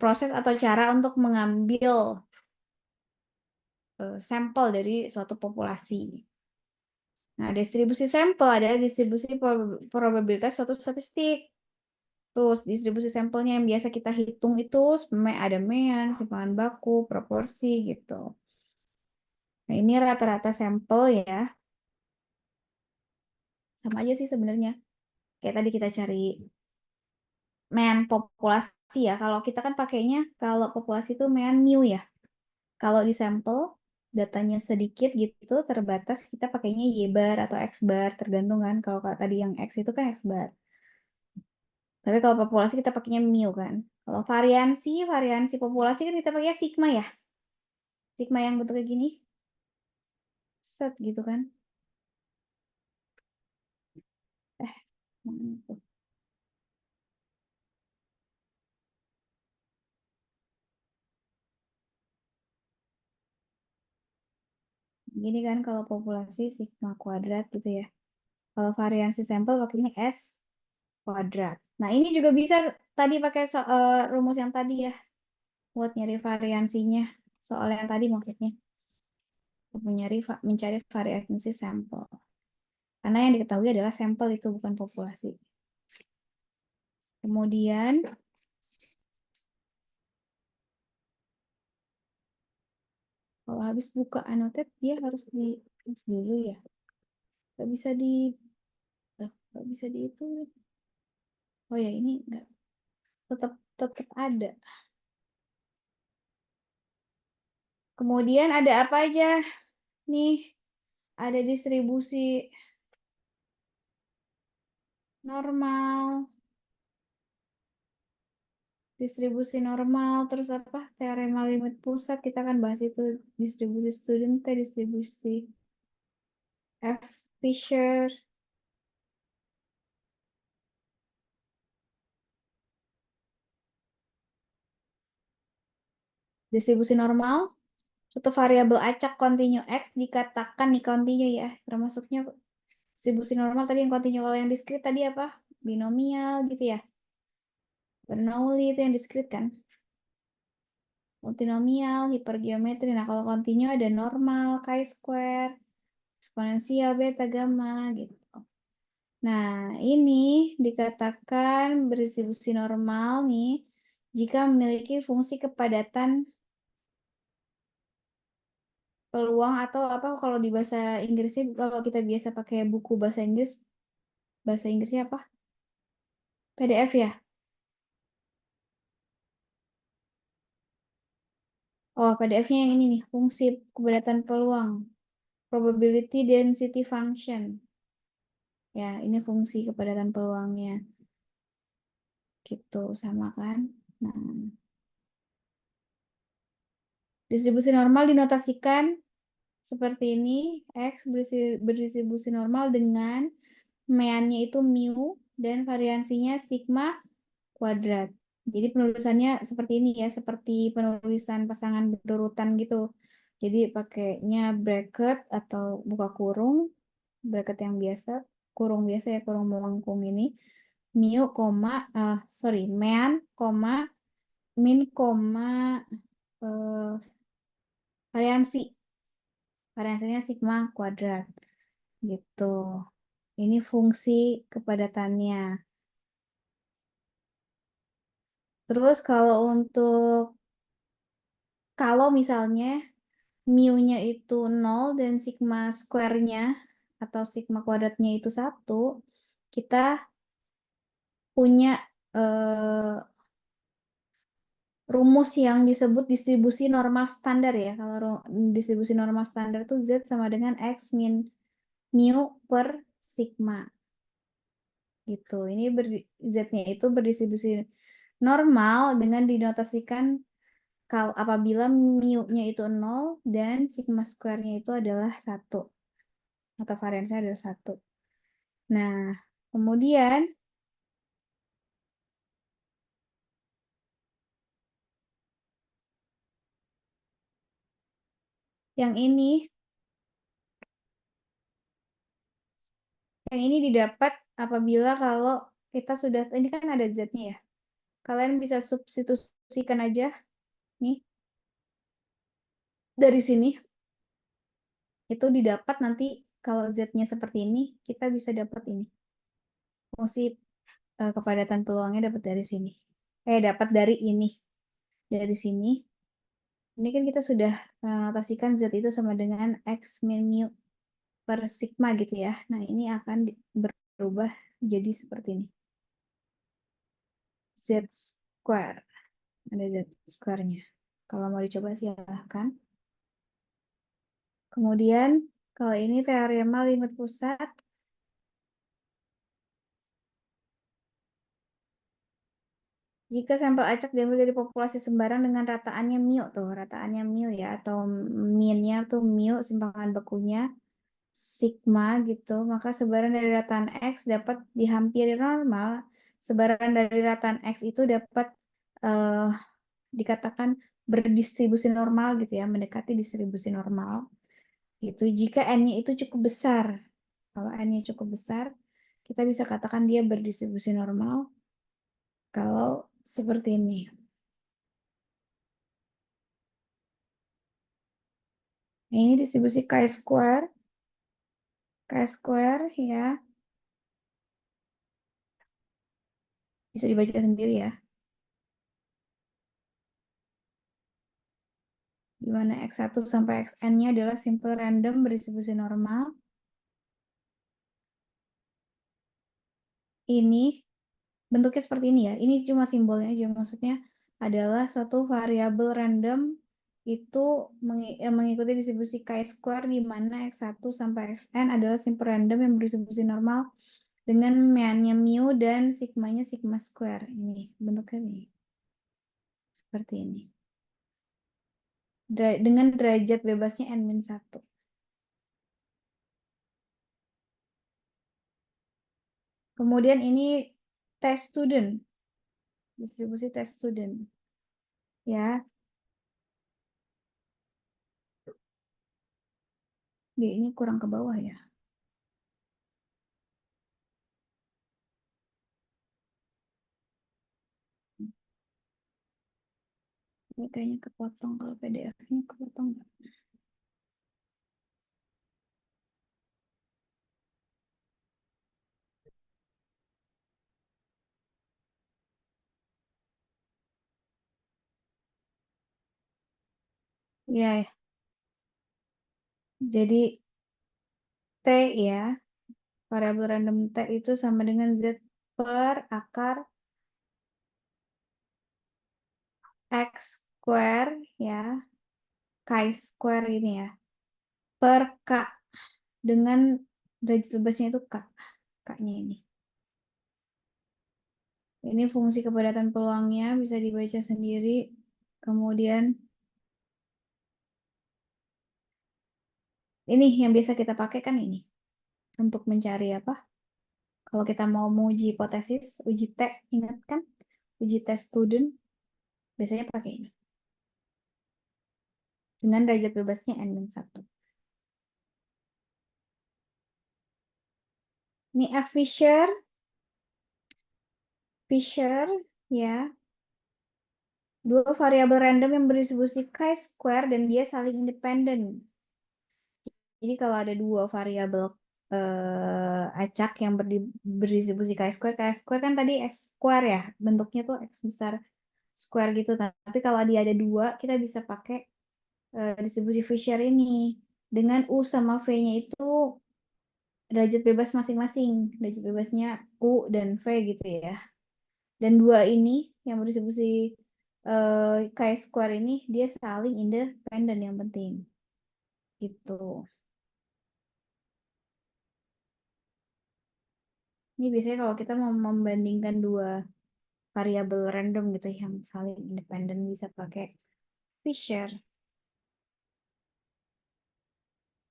Proses atau cara untuk mengambil sampel dari suatu populasi. Nah, distribusi sampel adalah distribusi probabilitas suatu statistik. Terus distribusi sampelnya yang biasa kita hitung itu ada mean, simpangan baku, proporsi gitu. Nah, ini rata-rata sampel ya. Sama aja sih sebenarnya. Kayak tadi kita cari mean populasi ya, kalau kita kan pakainya kalau populasi itu mean mu ya. Kalau di sampel datanya sedikit gitu terbatas, kita pakainya Y bar atau X bar tergantung kan. Kalau tadi yang X itu kan X bar. Tapi kalau populasi kita pakainya mu kan. Kalau variansi populasi kan kita pakai sigma ya. Sigma yang bentuknya gini. Set gitu kan. Mana tuh? Gini kan kalau populasi sigma kuadrat gitu ya. Kalau variansi sampel pakainya S kuadrat. Nah, ini juga bisa tadi pakai rumus yang tadi ya. Buat nyari variansinya. Soal yang tadi maksudnya. Mencari variansi sampel. Karena yang diketahui adalah sampel itu bukan populasi. Kemudian kalau habis buka annotate dia harus di dulu ya. Gak bisa gak bisa di itu. Oh ya ini enggak. Tetap ada. Kemudian ada apa aja? Nih, ada distribusi normal. Distribusi normal, terus apa? Teorema limit pusat, kita akan bahas itu. Distribusi student, distribusi F. Fisher. Distribusi normal, suatu variabel acak kontinu X dikatakan nih kontinu ya. Termasuknya distribusi normal tadi yang kontinu. Kalau yang diskrit tadi apa? Binomial gitu ya. Bernoulli itu yang diskrit kan. Multinomial, hipergeometri. Nah, kalau kontinu ada normal, chi-square, eksponensial, beta, gamma gitu. Nah, ini dikatakan berdistribusi normal nih jika memiliki fungsi kepadatan peluang atau apa kalau di bahasa Inggrisnya kalau kita biasa pakai buku bahasa Inggrisnya apa? PDF ya? Oh, PDF-nya yang ini nih, fungsi kepadatan peluang. Probability density function. Ya, ini fungsi kepadatan peluangnya. Gitu, sama kan? Nah, distribusi normal dinotasikan seperti ini. X berdistribusi normal dengan meannya itu mu dan variansinya sigma kuadrat. Jadi penulisannya seperti ini ya, seperti penulisan pasangan berurutan gitu. Jadi pakainya bracket atau buka kurung, bracket yang biasa, kurung biasa ya, kurung melengkung ini. Mu, mean, min, eh, variansi. Variansinya sigma kuadrat. Gitu. Ini fungsi kepadatannya. Terus kalau misalnya mu-nya itu 0 dan sigma square-nya atau sigma kuadratnya itu 1, kita punya rumus yang disebut distribusi normal standar ya. Kalau distribusi normal standar itu Z sama dengan X min mu per sigma. Gitu. Ini Z-nya itu berdistribusi normal dengan dinotasikan kalau apabila mu-nya itu 0 dan sigma square-nya itu adalah 1 atau variansinya adalah 1. Nah, kemudian yang ini didapat apabila kalau kita sudah, ini kan ada Z-nya ya. Kalian bisa substitusikan aja nih dari sini. Itu didapat nanti kalau Z-nya seperti ini, kita bisa dapat ini. Fungsi kepadatan peluangnya dapat dari sini. Dapat dari ini. Dari sini. Ini kan kita sudah menotasikan Z itu sama dengan X min mu per sigma gitu ya. Nah, ini akan berubah jadi seperti ini. Z square. Ada Z square-nya. Kalau mau dicoba silahkan. Kemudian kalau ini teorema limit pusat. Jika sampel acak diambil dari populasi sembarang dengan rataannya mu tuh, rataannya mu ya, atau mean-nya tuh mu, simpangan bekunya sigma gitu, maka sebaran dari rataan X dapat dihampiri normal. Sebaran dari rataan X itu dapat dikatakan berdistribusi normal gitu ya, mendekati distribusi normal. Gitu. Jika N-nya itu cukup besar. Kalau N-nya cukup besar, kita bisa katakan dia berdistribusi normal. Kalau seperti ini. Nah, ini distribusi chi-square. Chi-square ya. Bisa dibaca sendiri ya. Di mana X1 sampai Xn-nya adalah simple random berdistribusi normal. Ini bentuknya seperti ini ya. Ini cuma simbolnya aja. Maksudnya adalah suatu variabel random itu mengikuti distribusi chi-square di mana X1 sampai Xn adalah simple random yang berdistribusi normal dengan meannya mu dan sigmanya sigma square. Ini bentuknya ini. Seperti ini. Dengan derajat bebasnya N-1. Kemudian ini test student. Distribusi test student. Ya. Ini kurang ke bawah ya. Ini kayaknya kepotong. Kalau PDF-nya kepotong nggak? Ya, jadi T ya, variabel random T itu sama dengan Z per akar X square ya, chi square ini ya, per K dengan derajat bebasnya itu K, K-nya ini. Ini fungsi kepadatan peluangnya bisa dibaca sendiri. Kemudian ini yang biasa kita pakai kan ini untuk mencari apa? Kalau kita mau menguji hipotesis, uji T, ingat kan? Uji test student, biasanya pakai ini. Dengan derajat bebasnya N-1. Ini F. Fisher, ya. Dua variabel random yang berdistribusi chi-square dan dia saling independen. Jadi kalau ada dua variabel acak yang berdistribusi chi-square kan tadi X square ya, bentuknya tuh X besar square gitu. Tapi kalau dia ada dua, kita bisa pakai distribusi Fisher ini. Dengan U sama V-nya itu derajat bebas masing-masing. Derajat bebasnya U dan V gitu ya. Dan dua ini yang berdistribusi chi-square ini dia saling independen yang penting. Gitu. Ini biasanya kalau kita mau membandingkan dua variabel random gitu yang saling independen bisa pakai Fisher.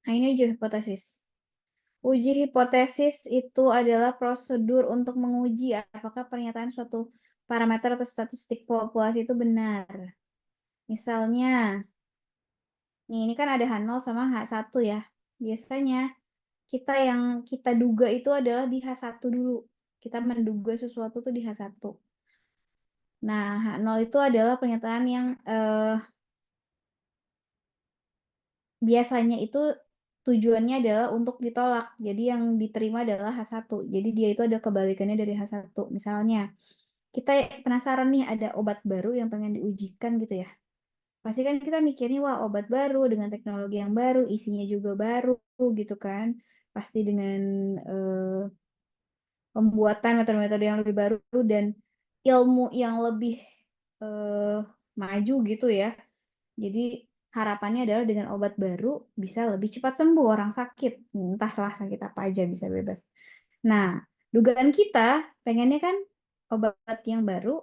Nah, ini uji hipotesis. Uji hipotesis itu adalah prosedur untuk menguji apakah pernyataan suatu parameter atau statistik populasi itu benar. Misalnya, ini kan ada H0 sama H1 ya. Biasanya yang kita duga itu adalah di H1 dulu. Kita menduga sesuatu tuh di H1. Nah, H0 itu adalah pernyataan yang biasanya itu tujuannya adalah untuk ditolak. Jadi yang diterima adalah H1. Jadi dia itu ada kebalikannya dari H1. Misalnya, kita penasaran nih ada obat baru yang pengen diujikan gitu ya. Pasti kan kita mikirnya, wah obat baru dengan teknologi yang baru, isinya juga baru gitu kan. Pasti dengan pembuatan metode-metode yang lebih baru dan ilmu yang lebih maju gitu ya. Jadi harapannya adalah dengan obat baru bisa lebih cepat sembuh orang sakit. Entahlah sakit apa aja bisa bebas. Nah, dugaan kita pengennya kan obat yang baru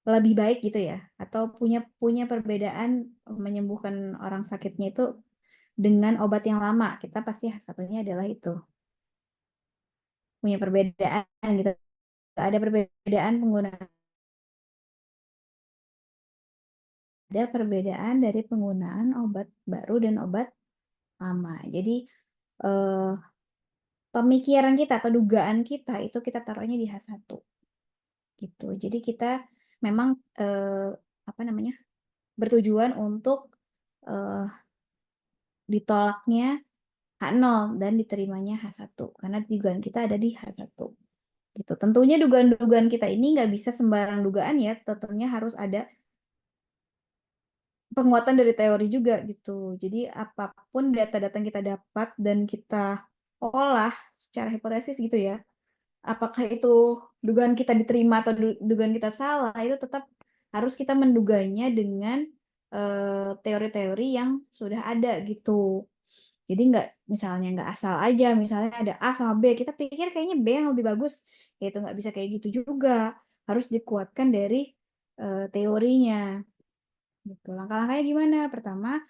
lebih baik gitu ya, atau punya perbedaan menyembuhkan orang sakitnya itu dengan obat yang lama. Kita pasti satunya adalah itu. Punya perbedaan gitu. Ada perbedaan penggunaan dari penggunaan obat baru dan obat lama. Jadi pemikiran kita atau dugaan kita itu kita taruhnya di H1 gitu. Jadi kita memang apa namanya? Bertujuan untuk ditolaknya H0 dan diterimanya H1 karena dugaan kita ada di H1 gitu. Tentunya dugaan-dugaan kita ini nggak bisa sembarang dugaan ya, tentunya harus ada penguatan dari teori juga gitu. Jadi apapun data-data yang kita dapat dan kita olah secara hipotesis gitu ya, apakah itu dugaan kita diterima atau dugaan kita salah, itu tetap harus kita menduganya dengan teori-teori yang sudah ada gitu. Jadi misalnya nggak asal aja, misalnya ada A sama B, kita pikir kayaknya B yang lebih bagus, ya itu nggak bisa kayak gitu juga. Harus dikuatkan dari teorinya. Gitu. Langkah-langkahnya gimana? Pertama,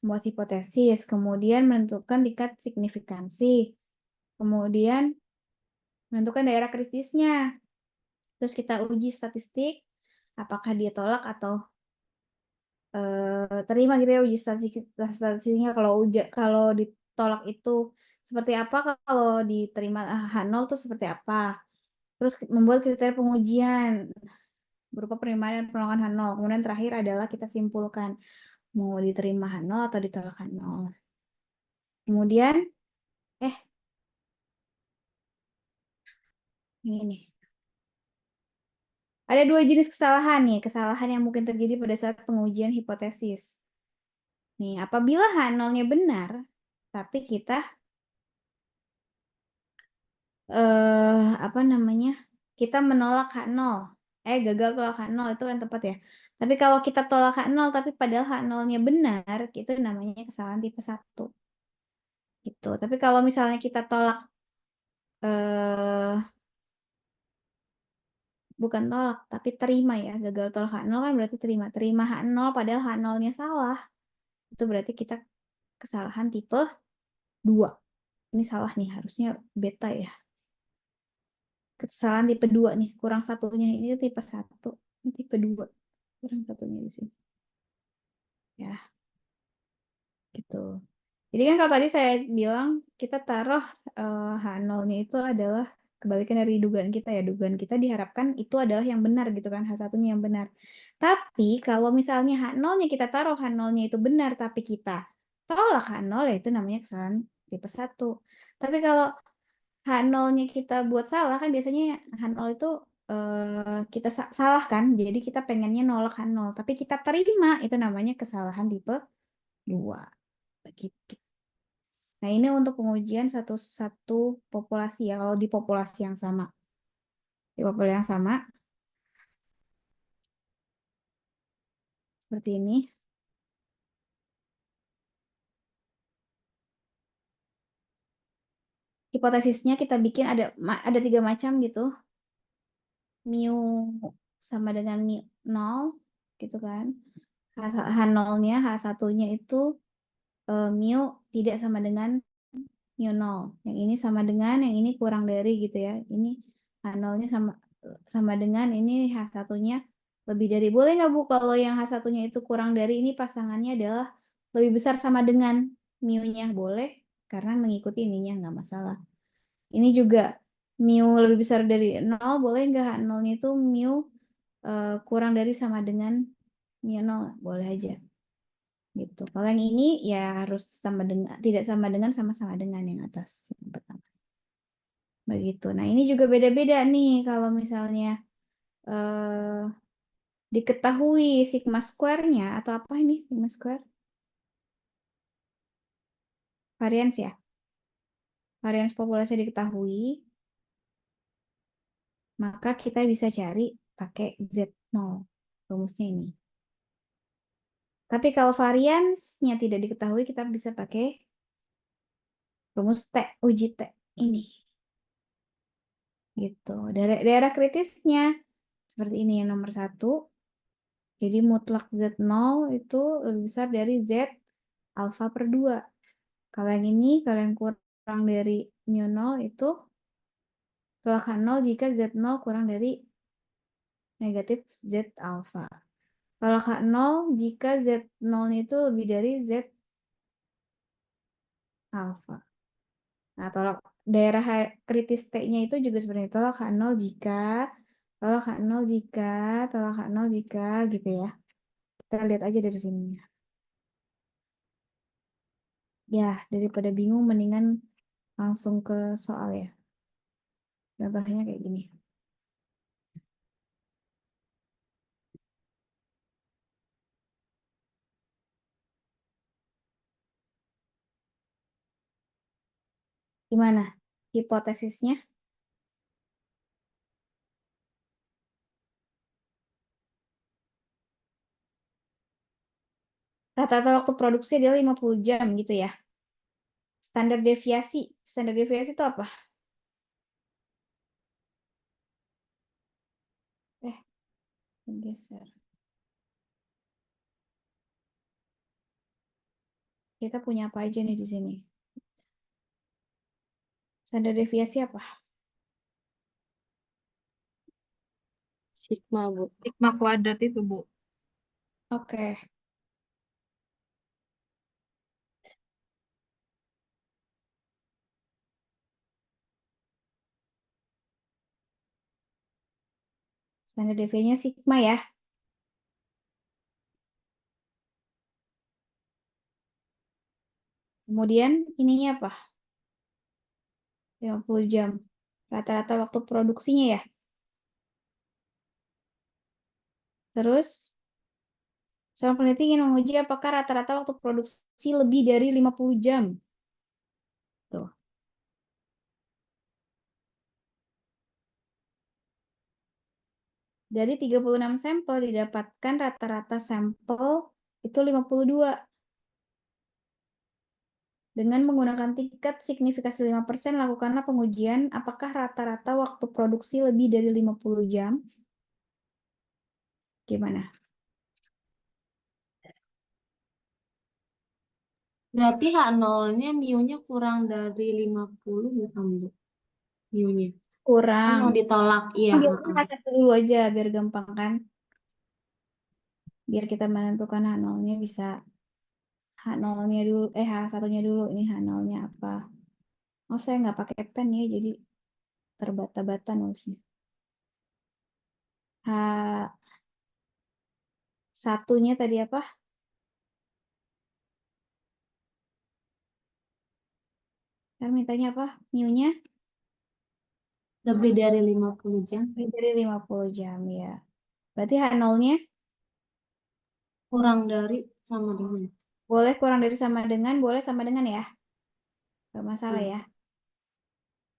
membuat hipotesis, kemudian menentukan tingkat signifikansi, kemudian menentukan daerah kritisnya. Terus kita uji statistik, apakah dia tolak atau terima gitu ya uji statistiknya. Kalau ditolak itu seperti apa, kalau diterima H0 itu seperti apa. Terus membuat kriteria pengujian berupa penerimaan dan penolakan H0. Kemudian terakhir adalah kita simpulkan mau diterima H0 atau ditolak H0. Kemudian ini ada 2 jenis kesalahan nih, kesalahan yang mungkin terjadi pada saat pengujian hipotesis. Nih, apabila H0-nya benar, tapi kita apa namanya? Kita menolak H0. Gagal tolak H0 itu kan tepat ya. Tapi kalau kita tolak H0 tapi padahal H0-nya benar, itu namanya kesalahan tipe 1. Gitu. Tapi kalau misalnya kita tolak bukan tolak, tapi terima ya. Gagal tolak H0 kan berarti terima. Terima H0 padahal H0-nya salah. Itu berarti kita kesalahan tipe 2. Ini salah nih, harusnya beta ya. Kesalahan tipe 2 nih, kurang satunya ini tipe 1. Ini tipe 2. Kurang satunya di sini. Ya, gitu. Jadi kan kalau tadi saya bilang kita taruh H0-nya itu adalah kebalikan dari dugaan kita ya. Dugaan kita diharapkan itu adalah yang benar gitu kan, H1-nya yang benar. Tapi kalau misalnya H0-nya kita taruh H0-nya itu benar tapi kita tolak H0 ya itu namanya kesalahan tipe 1. Tapi kalau H0-nya kita buat salah kan biasanya H0 itu kita salah kan. Jadi kita pengennya nolak H0 tapi kita terima itu namanya kesalahan tipe 2. Begitu. Nah, ini untuk pengujian satu populasi ya, kalau di populasi yang sama. Di populasi yang sama, seperti ini. Hipotesisnya kita bikin ada 3 macam gitu. Mu sama dengan mu 0, gitu kan. H0-nya, H1-nya itu mu tidak sama dengan mu 0. Yang ini sama dengan, yang ini kurang dari gitu ya. Ini H0-nya sama dengan, ini H1-nya lebih dari. Boleh nggak Bu kalau yang H1-nya itu kurang dari, ini pasangannya adalah lebih besar sama dengan mu-nya? Boleh, karena mengikuti ininya nggak masalah. Ini juga mu lebih besar dari 0, boleh nggak H0-nya itu mu kurang dari sama dengan mu 0? Boleh aja. Gitu. Kalau yang ini ya harus tidak sama dengan sama-sama dengan yang atas yang pertama. Begitu. Nah, ini juga beda-beda nih kalau misalnya diketahui sigma square-nya atau apa ini sigma square? Varians ya. Varians populasi diketahui. Maka kita bisa cari pakai Z0. Rumusnya ini. Tapi kalau variansnya tidak diketahui, kita bisa pakai rumus T, uji T ini. Gitu. Daerah kritisnya seperti ini yang nomor 1. Jadi mutlak Z0 itu lebih besar dari Z alfa per 2. Kalau yang ini, kalau yang kurang dari mu 0 itu tolak H0 jika Z0 kurang dari negatif Z alfa. Tolak H0 jika Z0 itu lebih dari Z alfa. Nah, tolak daerah kritis T-nya itu juga sebenarnya tolak H0 jika, tolak H0 jika, tolak H0 jika, gitu ya. Kita lihat aja dari sini. Ya, daripada bingung mendingan langsung ke soal ya. Contohnya kayak gini. Gimana hipotesisnya? Rata-rata waktu produksi adalah 50 jam gitu ya. Standar deviasi. Standar deviasi itu apa? Geser. Kita punya apa aja nih di sini? Standar deviasi apa? Sigma, Bu. Sigma kuadrat itu, Bu. Oke. Standar deviasinya sigma ya. Kemudian ininya apa? 50 jam. Rata-rata waktu produksinya ya. Terus, seorang peneliti ingin menguji apakah rata-rata waktu produksi lebih dari 50 jam. Tuh. Dari 36 sampel didapatkan rata-rata sampel itu 52. Dengan menggunakan tingkat signifikasi 5%, lakukanlah pengujian apakah rata-rata waktu produksi lebih dari 50 jam. Gimana? Berarti H0-nya mu-nya kurang dari 50 bukan, Bu? Mu-nya. Kan Kurang. mau ditolak, iya. Biasanya H1 dulu aja biar gampang kan. Biar kita menentukan H0-nya bisa H0-nya dulu, H1-nya dulu. Ini H0-nya apa? Oh, saya nggak pakai pen ya, jadi terbata-bata nulisnya. H1-nya tadi apa? Kan mintanya apa? Mu-nya? Lebih dari 50 jam. Lebih dari 50 jam ya. Berarti H0-nya Kurang dari sama dengan. boleh kurang dari sama dengan, boleh sama dengan ya. Gak masalah ya.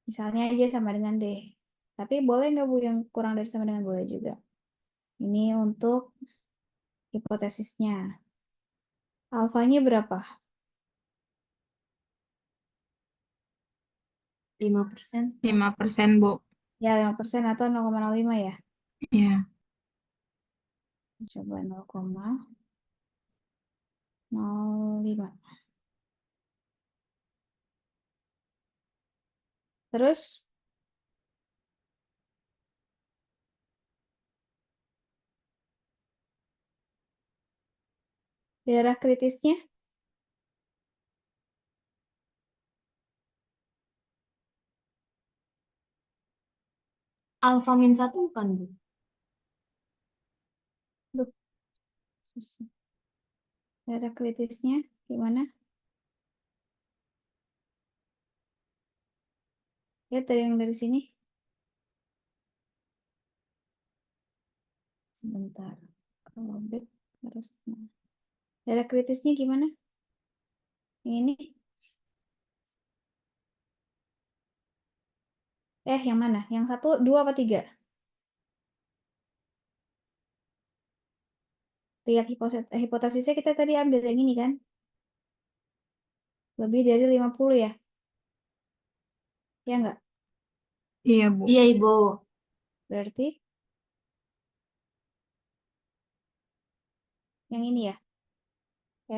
Misalnya aja sama dengan D. Tapi boleh nggak Bu yang kurang dari sama dengan? Boleh juga. Ini untuk hipotesisnya. Alfanya berapa? 5%. 5%, Bu. Ya, 5% atau 0,05 ya. Iya. Coba 0,05. Terus daerah kritisnya Alfa min 1 bukan, Bu? Duh, susah. Daerah kritisnya gimana? Ya, tadi yang dari sini. Sebentar. Kalau back harus. Daerah kritisnya gimana? Yang ini? Yang mana? Yang 1, 2, apa 3? lihat hipotesisnya kita tadi ambil yang ini kan? Lebih dari 50 ya? Ya enggak? Iya, Bu. Iya, Ibu. Berarti yang ini ya?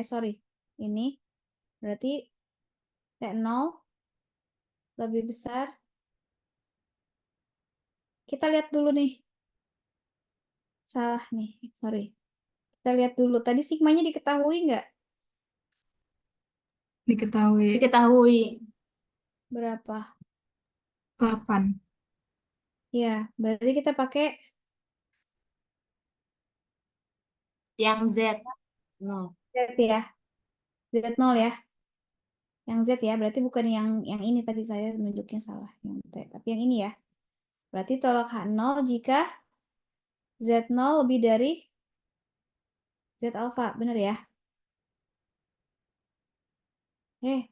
Sorry. Ini berarti T0 lebih besar. Kita lihat dulu nih. Salah nih, sorry. Kita lihat dulu. Tadi sigmanya diketahui nggak? Diketahui Diketahui. Berapa? 8. Ya, berarti kita pakai Yang Z. No. Z ya. Z0 ya. Yang Z ya, berarti bukan yang ini tadi saya menunjuknya salah. Yang T. Tapi yang ini ya. Berarti tolak H0 jika Z0 lebih dari Z alpha. Benar ya? Eh,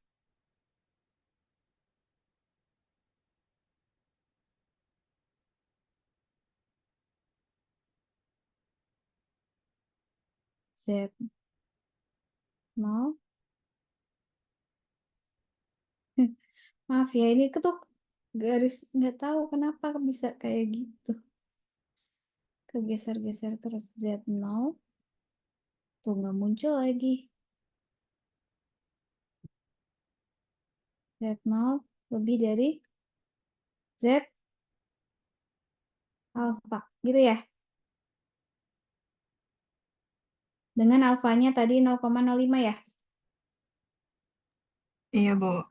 Z0. Maaf ya, ini tuh garis nggak tahu kenapa bisa kayak gitu. Kegeser-geser terus Z0. Tuh nggak muncul lagi. Z0 lebih dari Z alpha. Gitu ya. Dengan alfanya tadi 0,05 ya. Iya, Bu.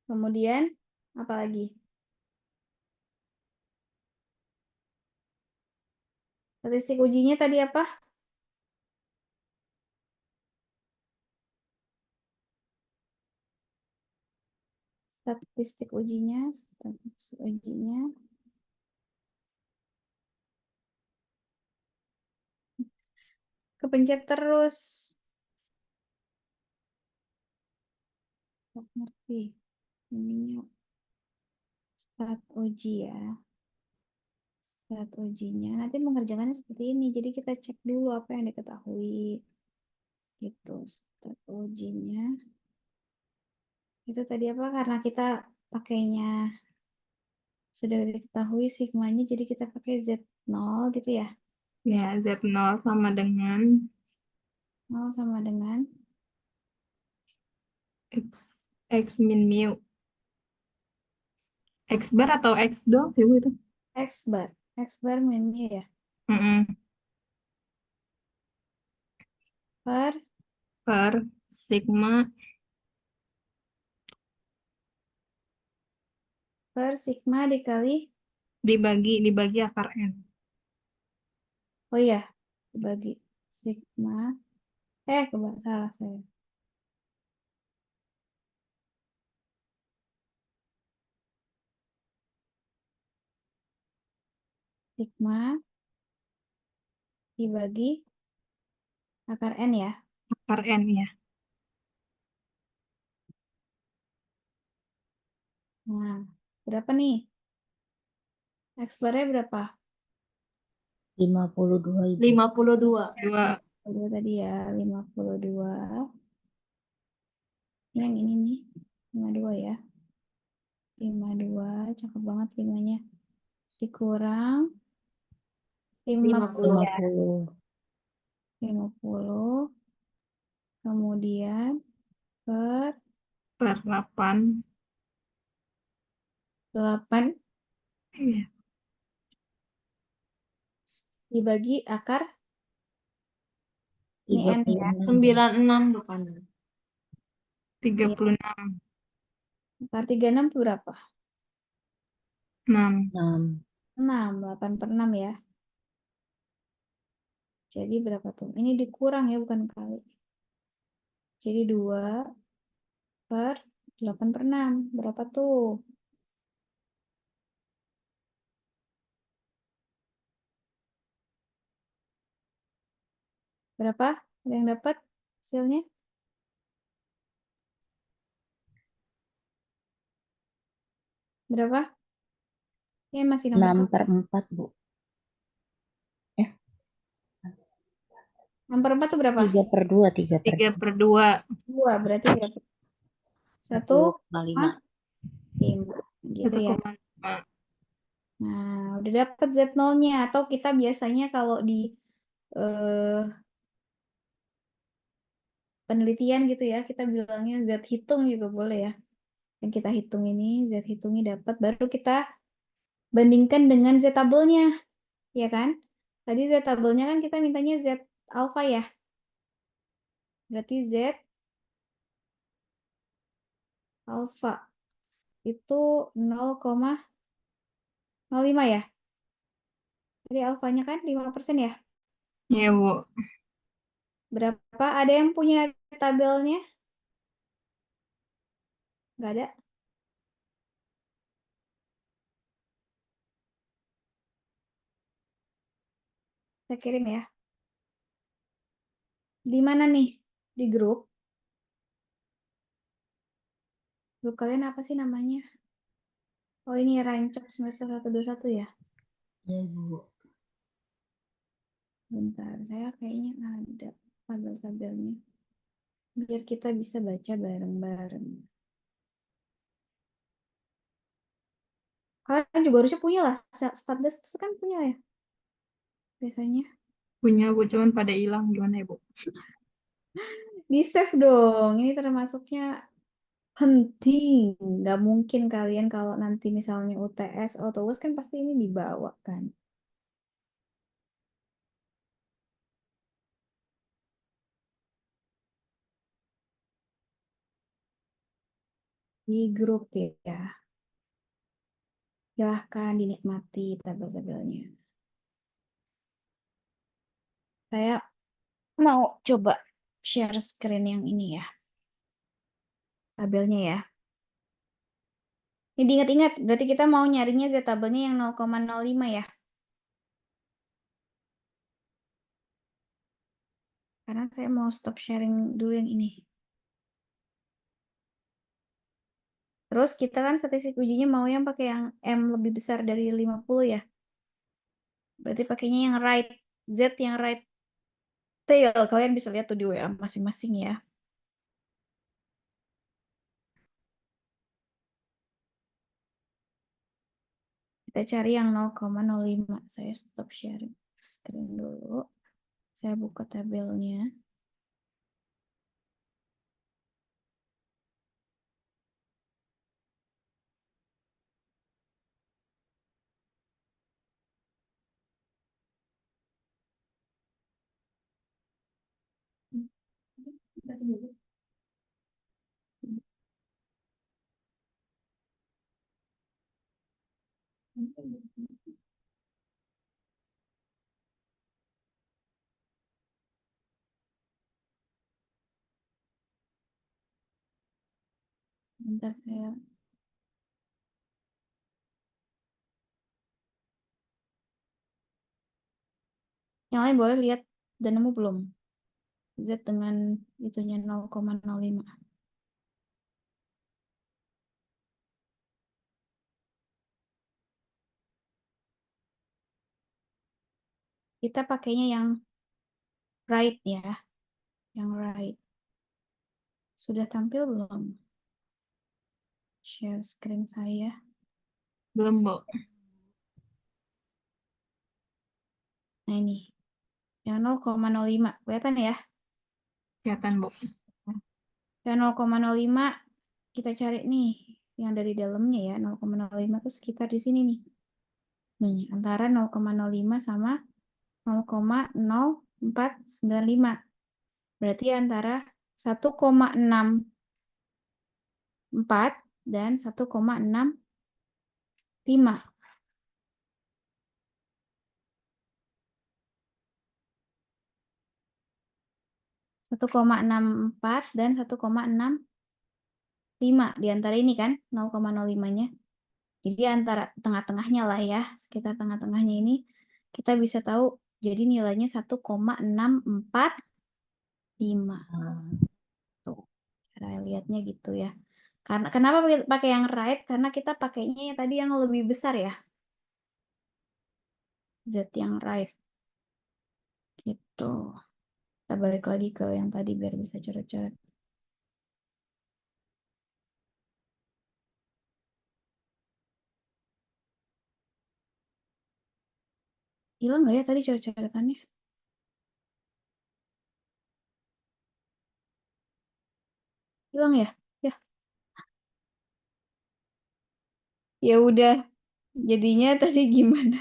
Kemudian apa lagi? Statistik ujinya tadi apa? Statistik ujinya. Kepencet terus. Nggak ngerti. Ininya stat uji ya. Stat ujinya. Nanti mengerjakannya seperti ini. Jadi kita cek dulu apa yang diketahui. Gitu. Stat ujinya. Itu tadi apa? Karena kita pakainya sudah diketahui sigmanya. Jadi kita pakai Z0 gitu ya. Ya, Z0 sama dengan 0 sama dengan X min mu. X bar atau X doang sih, Bu, itu? X bar. X bar min mu ya. Mm-mm. Per Per sigma sigma dikali. dibagi akar N. Oh iya. Dibagi sigma. Salah saya. Sigma dibagi akar N ya. Akar N, ya. Nah, berapa nih? X barnya berapa? 52 Ibu. 52. 2. Udah tadi ya, 52. Ini yang ini nih, 52 ya. 52, cakep banget 5-nya. Dikurang 50 ya. 50. 50. Kemudian per Per 8. 8 Iya. dibagi akar. Ini N ya. 96 bukan. 36. Akar 36 itu berapa? 6. 6. 6, 8 per 6 ya. Jadi berapa tuh? Ini dikurang ya, bukan kali. Jadi 2 per 8 per 6. Berapa tuh? Berapa? Ada yang dapat hasilnya? Berapa? Ini masih nomor 6 1. per 4, Bu. 6 per 4 tuh berapa? 3/2, 3/2. 3/2. 2, berarti berapa? 1,5. 1,5. Gitu ya. 1,5. Nah, udah dapet Z0-nya. Atau kita biasanya kalau di penelitian gitu ya, kita bilangnya Z hitung juga boleh ya. Yang kita hitung ini, Z hitungnya dapat, baru kita bandingkan dengan Z tabelnya, ya kan? Tadi Z tabelnya kan kita mintanya Z alfa ya. Berarti Z alfa itu 0,05 ya. Jadi alfanya kan 5% ya. Iya, Bu. Berapa? Ada yang punya tabelnya? Nggak ada. Saya kirim ya. Di mana nih? Di grup. Grup kalian apa sih namanya? Oh, ini Rancok semester 121 ya. Iya, Bu. Bentar, saya kayaknya ada tabel-tabelnya. Biar kita bisa baca bareng-bareng. Kalian juga harusnya punya lah. Stardust kan punya ya. Biasanya. Punya, Bu. Cuman pada hilang. Gimana ya, Bu? Di save dong. Ini termasuknya penting. Nggak mungkin kalian kalau nanti misalnya UTS atau UAS kan pasti ini dibawa kan. Di grup ya. Silahkan dinikmati tabel-tabelnya. Saya mau coba share screen yang ini ya. Tabelnya ya. Ini diingat-ingat, berarti kita mau nyarinya Z tabelnya yang 0,05 ya. Karena saya mau stop sharing dulu yang ini. Terus kita kan statistik ujinya mau yang pakai yang M lebih besar dari 50 ya. Berarti pakainya yang right Z, yang right tail. Kalian bisa lihat tuh di WA masing-masing ya. Kita cari yang 0,05. Saya stop sharing screen dulu. Saya buka tabelnya. Bentar saya. Yang lain boleh lihat dan nemu belum? Z dengan itunya 0,05. Kita pakainya yang right ya. Yang right. Sudah tampil belum? Share screen saya. Belum, Bu. Nah ini. Yang 0,05. Kelihatan ya? Kelihatan, Bu. Yang 0,05 kita cari nih. Yang dari dalamnya ya. 0,05 itu sekitar di sini nih. Nih, antara 0,05 sama 0,0495. Berarti antara 1,64 dan 1,65. 1,64 dan 1,65 di antara ini kan 0,05-nya. Jadi antara tengah-tengahnya lah ya, sekitar tengah-tengahnya ini kita bisa tahu jadi nilainya 1,645. Tuh, cara lihatnya gitu ya. Karena kenapa pakai yang right? Karena kita pakainya tadi yang lebih besar ya. Z yang right. Gitu. Kita balik lagi ke yang tadi biar bisa coret-coret. Hilang nggak ya tadi coret-coretannya? Hilang ya? Ya. Ya udah. Jadinya tadi gimana?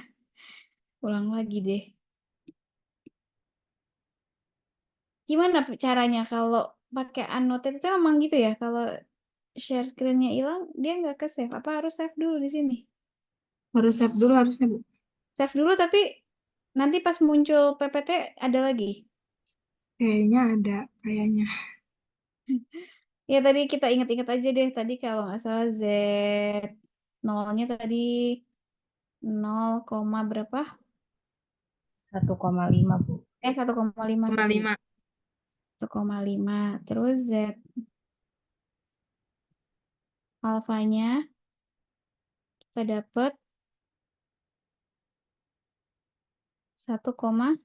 Ulang lagi deh. Gimana caranya kalau pakai annotate itu memang gitu ya? Kalau share screen-nya hilang, dia nggak ke save. Apa harus save dulu di sini? Harus save dulu harusnya, Bu. Save dulu tapi nanti pas muncul PPT ada lagi. Kayaknya ada, kayaknya. Ya tadi kita ingat-ingat aja deh. Tadi kalau nggak salah Z 0-nya tadi 0, berapa? 1,5, Bu. 1,5 Koma sorry. 5. 1,5. Terus Z alfanya kita dapat 1,645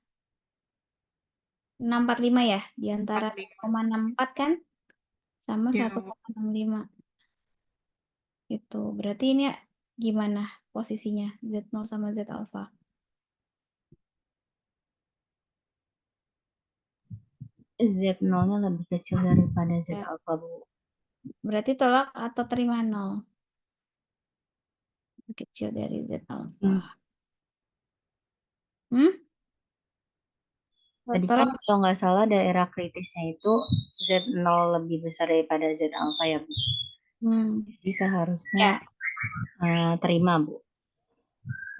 ya, di antara 1,64 kan sama Ya, 1,65. Itu berarti ini gimana posisinya Z0 sama Z alpha? Z0-nya lebih kecil daripada Z Ya. alpha, Bu. Berarti tolak atau terima 0? Lebih kecil dari Z alpha. Tadi Tolak. kan kalau nggak salah daerah kritisnya itu Z0 lebih besar daripada Z alpha ya, Bu. Jadi seharusnya Ya. terima, Bu.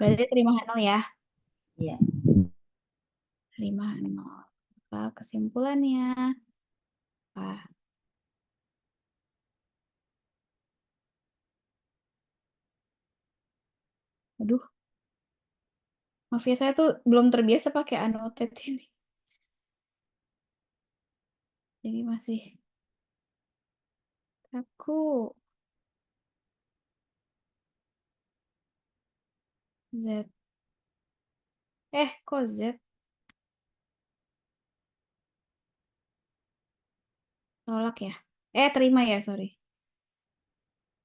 Berarti terima 0 ya. Iya. Terima 0. Apa kesimpulannya? Apa? Aduh. Maaf ya, saya tuh belum terbiasa pakai annotate ini. Jadi masih kaku. Z. Kok Z? Tolak ya? Terima ya, sorry.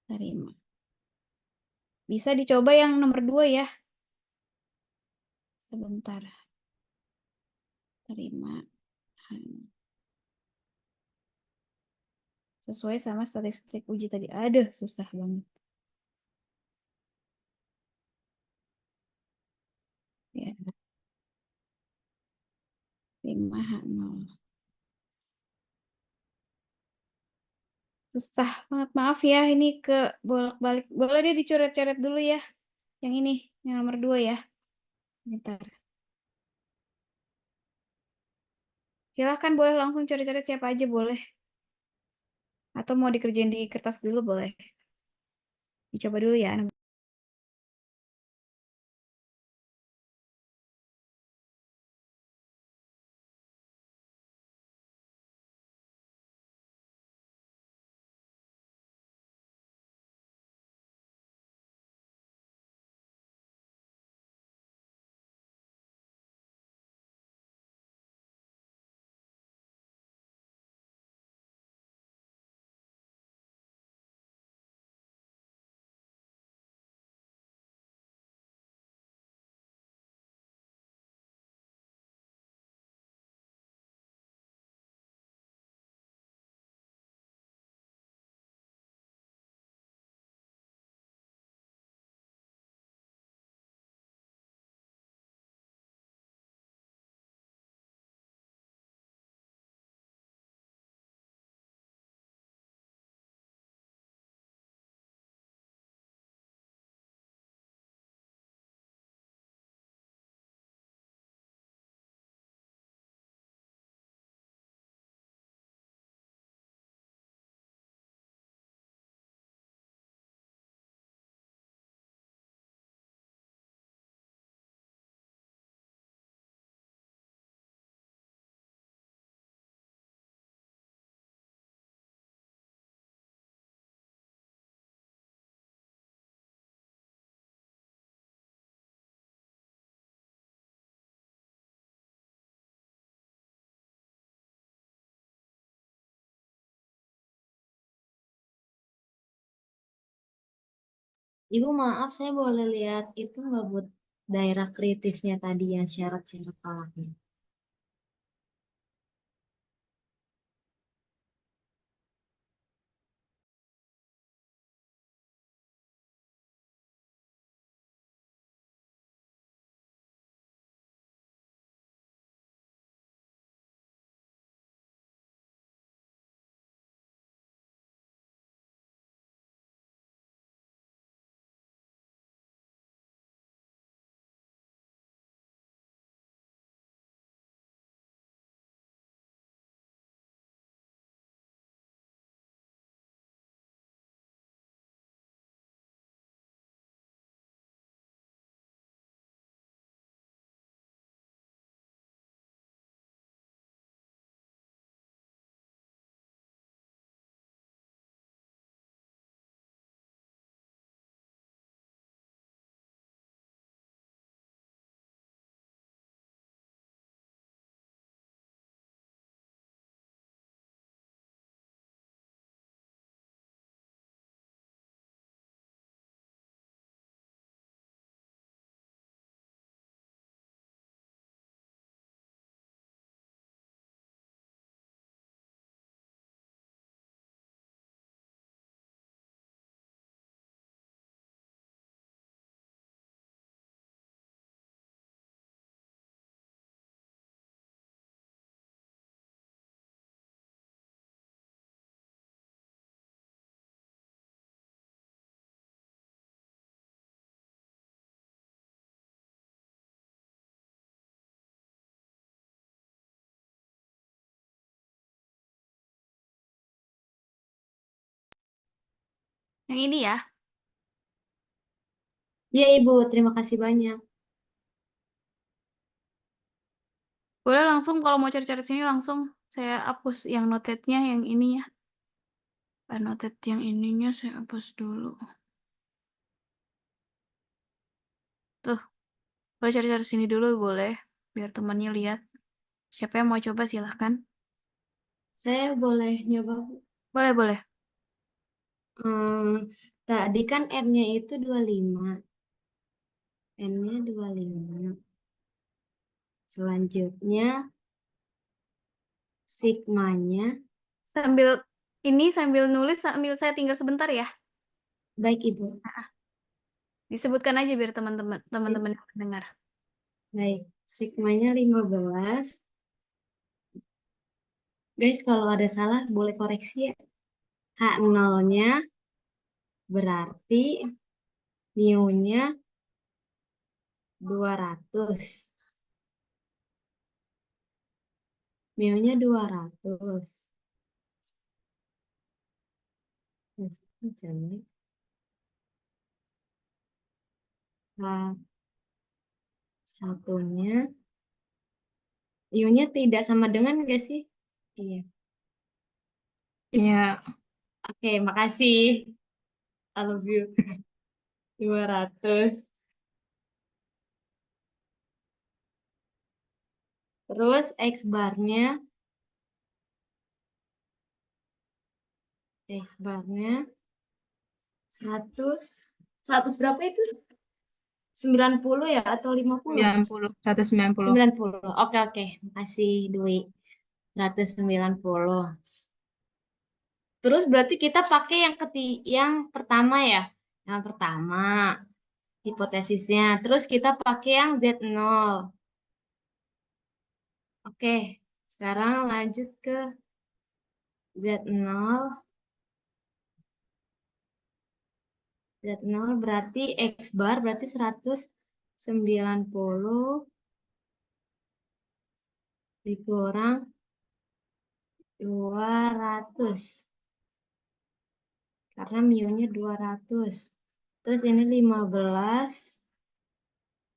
Terima. Bisa dicoba yang nomor 2 ya. Sebentar. Terima. Sesuai sama statistik uji tadi. Aduh, susah banget. Ya. 5H0. Susah banget. Maaf ya, ini ke bolak-balik. Boleh deh dicoret-coret dulu ya. Yang ini, yang nomor 2 ya. Bentar. Silahkan boleh langsung coret-coret siapa aja boleh. Atau mau dikerjain di kertas dulu boleh. Dicoba dulu ya. Ibu maaf, saya boleh lihat itu nggak buat daerah kritisnya tadi yang syarat-syarat tolaknya. Yang ini ya. Ya Ibu, terima kasih banyak. Boleh langsung kalau mau cari-cari sini langsung saya hapus yang noted-nya yang ininya. Noted yang ininya saya hapus dulu. Tuh, boleh cari-cari sini dulu boleh, biar temannya lihat. Siapa yang mau coba silahkan. Saya boleh nyoba, Bu? Boleh, boleh. Tadi kan N-nya itu 25. N-nya 25. Selanjutnya sigmanya. Sambil nulis, sambil saya tinggal sebentar ya. Baik Ibu. Disebutkan aja biar teman-teman yang mendengar. Baik, sigmanya 15. Guys, kalau ada salah boleh koreksi ya. H0-nya berarti mu-nya 200. Mu-nya 200. Jelek. H1-nya mu-nya tidak sama dengan gak sih? Iya. Iya. Oke, makasih. I love you. 200. Terus X-barnya 100. 100 berapa itu? 90 ya atau 50? 90, 190. 90. Oke, oke. Makasih, Dwi. 190. Terus berarti kita pakai yang pertama ya. Yang pertama, hipotesisnya. Terus kita pakai yang Z0. Oke, sekarang lanjut ke Z0. Z0 berarti X bar berarti 190 dikurang 200. Karena mu-nya 200. Terus ini 15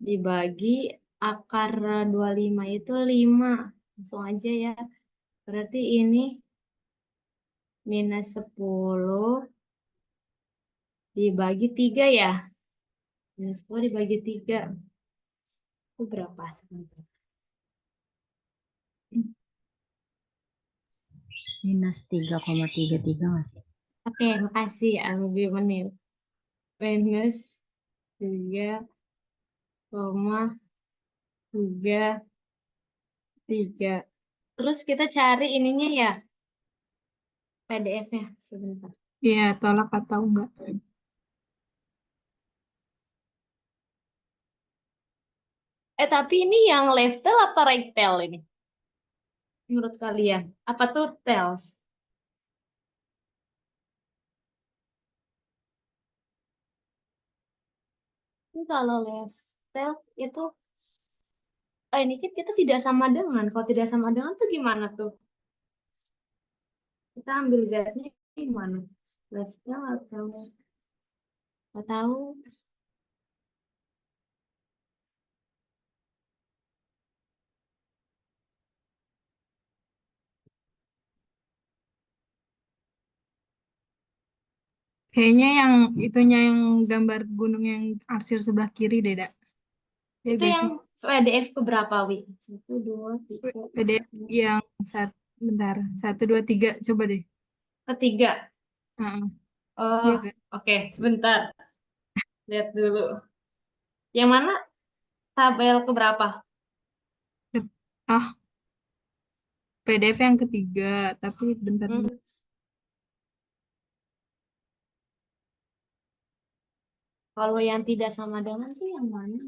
dibagi akar 25 itu 5. Langsung aja ya. Berarti ini minus 10 dibagi 3 ya. Minus 10 dibagi 3. Itu berapa sebentar? Minus 3,33 masih. Oke, makasih. Lebih menit. minus 3,33. Terus kita cari ininya ya, PDF-nya sebentar. Iya, tolak atau enggak. Tapi ini yang left tail apa right tail ini? Menurut kalian, apa tuh tails? Ini kalau left tail itu, ini kan kita tidak sama dengan. Kalau tidak sama dengan tuh gimana tuh? Kita ambil Z-nya gimana? Left tail atau nggak tahu? Kayaknya yang itunya yang gambar gunung yang arsir sebelah kiri deh, Dak. Ya Itu gak yang sih? PDF ke berapa, Wi? 1, 2, 3, PDF yang bentar, 1, 2, 3, coba deh. ketiga. Heeh. Oh, Iya gak? oke, sebentar. Lihat dulu. Yang mana tabel ke berapa? Ah, PDF yang ketiga, tapi bentar dulu. Hmm. Kalau yang tidak sama dengan tuh yang mana?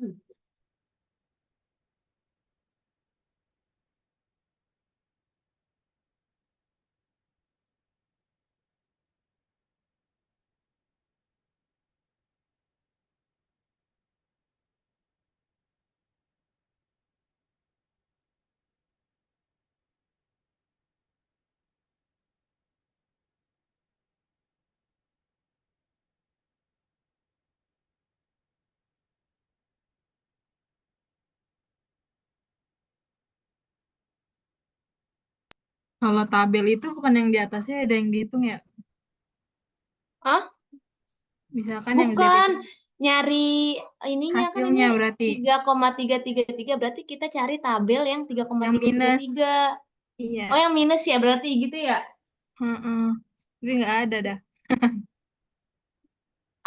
Kalau tabel itu bukan yang di atasnya ada yang dihitung ya? Ah, Misalkan yang Z bukan. itu Nyari ininya kan ini hasilnya berarti 3,333. Berarti kita cari tabel yang yang minus. 3,333. Oh, Iya. yang minus ya berarti gitu ya? Heeh. Tapi nggak ada dah.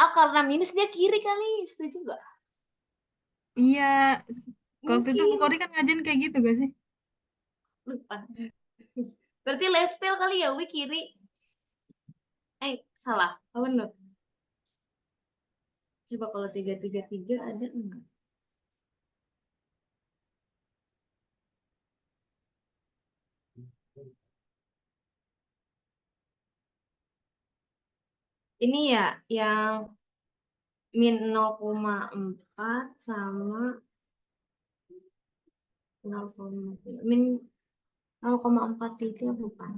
Ah, karena minus dia kiri kali. Setuju gak? Iya. Waktu itu Bu Mungkin. Kori kan ngajarin kayak gitu gak sih? Lupa. Berarti left tail kali ya, Wi kiri. Salah. Oh, bener. Coba kalau 333 ada enggak? Ini ya, yang min 0,4 sama 0,3. Min 0,43 bukan.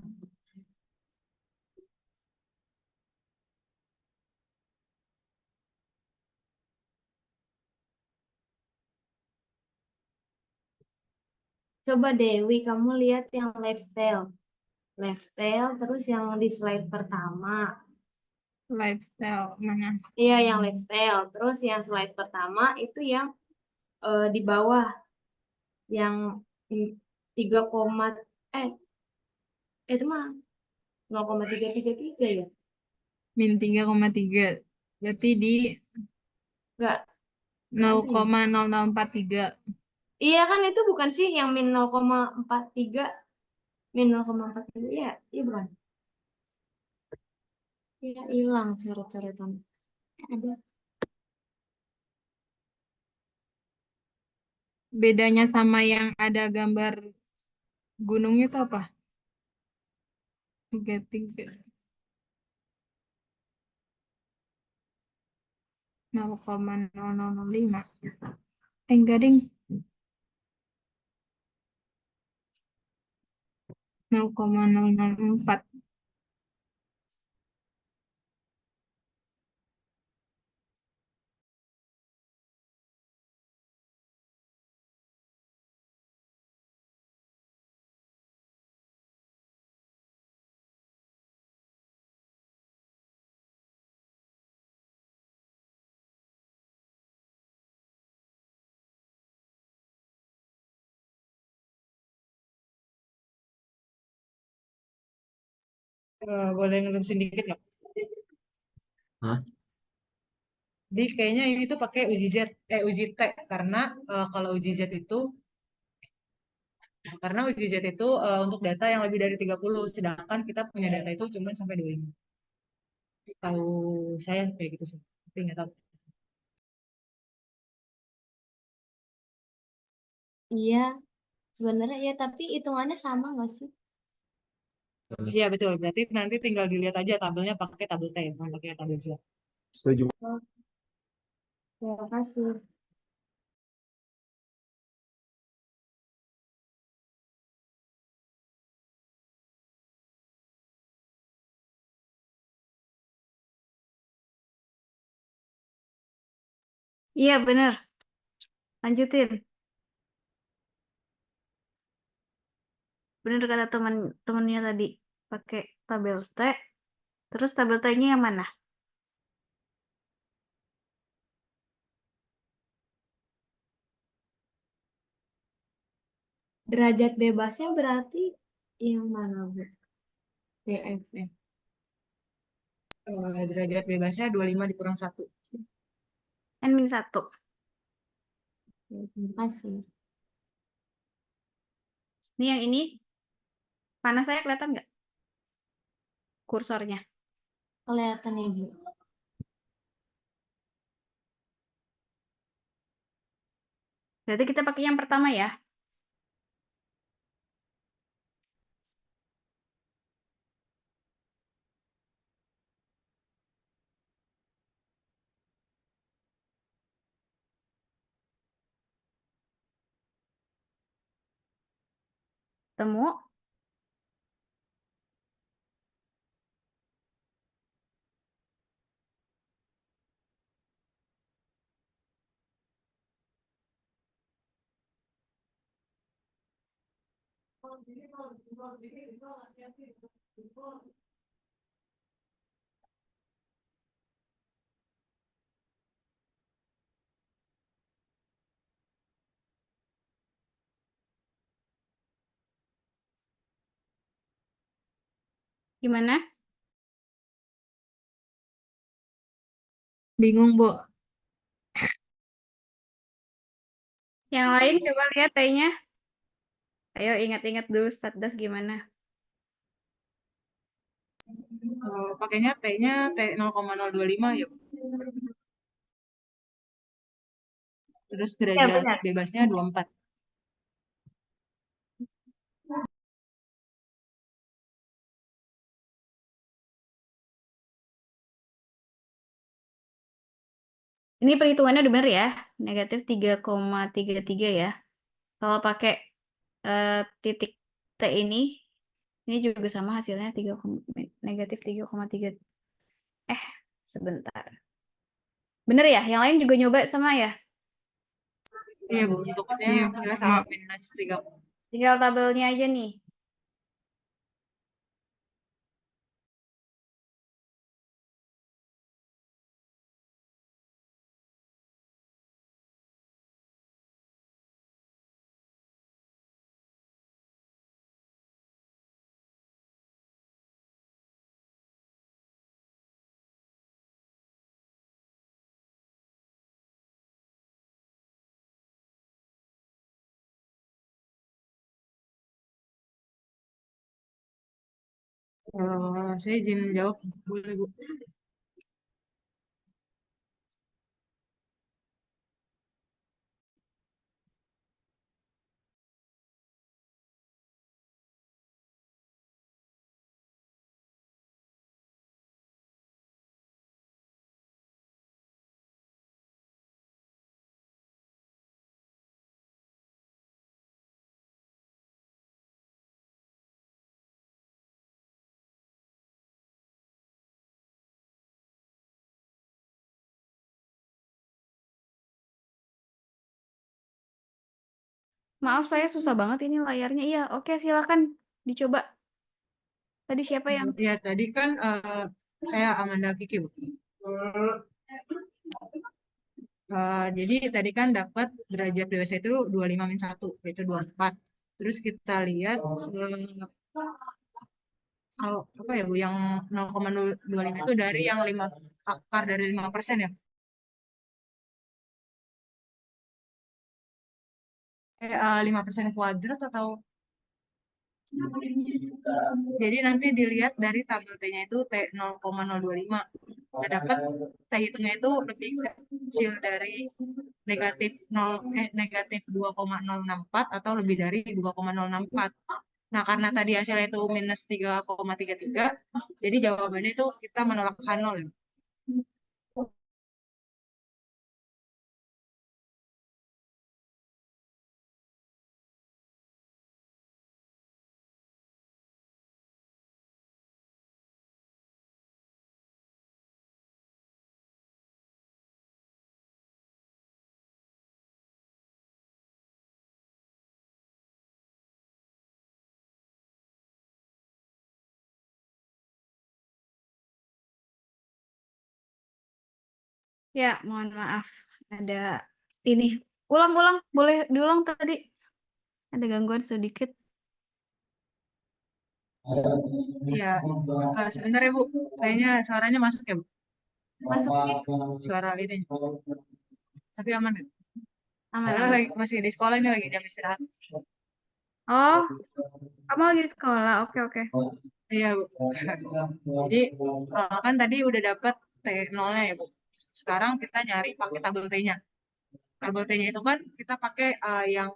Coba Dewi, kamu lihat yang left tail. Left tail, terus yang di slide pertama. Lifestyle mana? Iya, yang left tail. Terus yang slide pertama itu yang di bawah. Yang 3, eh, itu mah 0,333 ya? Min 3,3. Berarti di Enggak, enggak ada ya? 0,0043. Iya kan itu bukan sih yang min 0,43, min 0,43 ya, iya bukan? Iya hilang coret-coretan. Ada. Bedanya sama yang ada gambar gunungnya itu apa? 33. 0,0005. Enggak ding. 0,004. Boleh ngelurusin dikit nggak? Hah? Jadi kayaknya ini tuh pakai uji Z, uji T karena kalau uji Z itu untuk data yang lebih dari 30, sedangkan kita punya data itu cuma sampai 25. Tahu saya kayak gitu sih. Tapi nggak tahu. Iya, sebenarnya ya, tapi hitungannya sama nggak sih? Iya betul. Berarti nanti tinggal dilihat aja tabelnya pakai tabel T, bukan pakai tabel Z. Setuju. Terima kasih. Iya, bener. Lanjutin. Bener kata temennya tadi. Pakai tabel T. Terus tabel T-nya yang mana? Derajat bebasnya berarti yang mana, Bu? DF ya. Derajat bebasnya 25 dikurang 1. N-1. Terima kasih. Ini yang ini. Panas saya kelihatan nggak? Kursornya. Kelihatan ya, Bu. Berarti kita pakai yang pertama ya. Temu. Gimana? Bingung, Bu. Yang lain coba lihat T-nya. Ayo ingat-ingat dulu statdas gimana. Pakainya T-nya T 0,025 ya, Bu. Terus Ya, derajat benar. bebasnya 24. Ini perhitungannya udah benar ya. Negatif 3,33 ya. Kalau pakai titik T ini juga sama hasilnya negatif 3,3. Sebentar. Bener ya? Yang lain juga nyoba sama ya? Iya, Bu. Untuknya hasilnya sama minus 3. Tinggal tabelnya aja nih. Saya izin jawab, boleh, Bu? Maaf, saya susah banget ini layarnya. Iya, oke, silakan dicoba. Tadi siapa yang? Ya, tadi kan saya Amanda Kiki, Bu. Jadi tadi kan dapat derajat bebas itu 25 min 1, yaitu 24. Terus kita lihat kalau apa ya, Bu, yang 0,25 itu dari yang 5 akar dari 5% ya. 5% kuadrat atau jadi nanti dilihat dari tabel T-nya itu T 0,025. Nah, dapat T hitungnya itu lebih kecil dari negatif 2,064 atau lebih dari 2,064. Nah, karena tadi hasilnya itu minus 3,33, jadi jawabannya itu kita menolak H0. Ya, mohon maaf. Ada ini. Ulang-ulang, boleh diulang tadi. Ada gangguan sedikit. Iya, sebentar ya Bu. Kayaknya suaranya masuk ya Bu. Masuk sih. Suara ini. Tapi aman ya? Aman, Soalnya aman. lagi, masih di sekolah ini lagi jam istirahat. Oh, kamu lagi di sekolah. Oke, oke. Iya Bu. Jadi kan tadi udah dapat T0-nya ya Bu. Sekarang kita nyari pakai tabel T-nya. Tabel T-nya itu kan kita pakai yang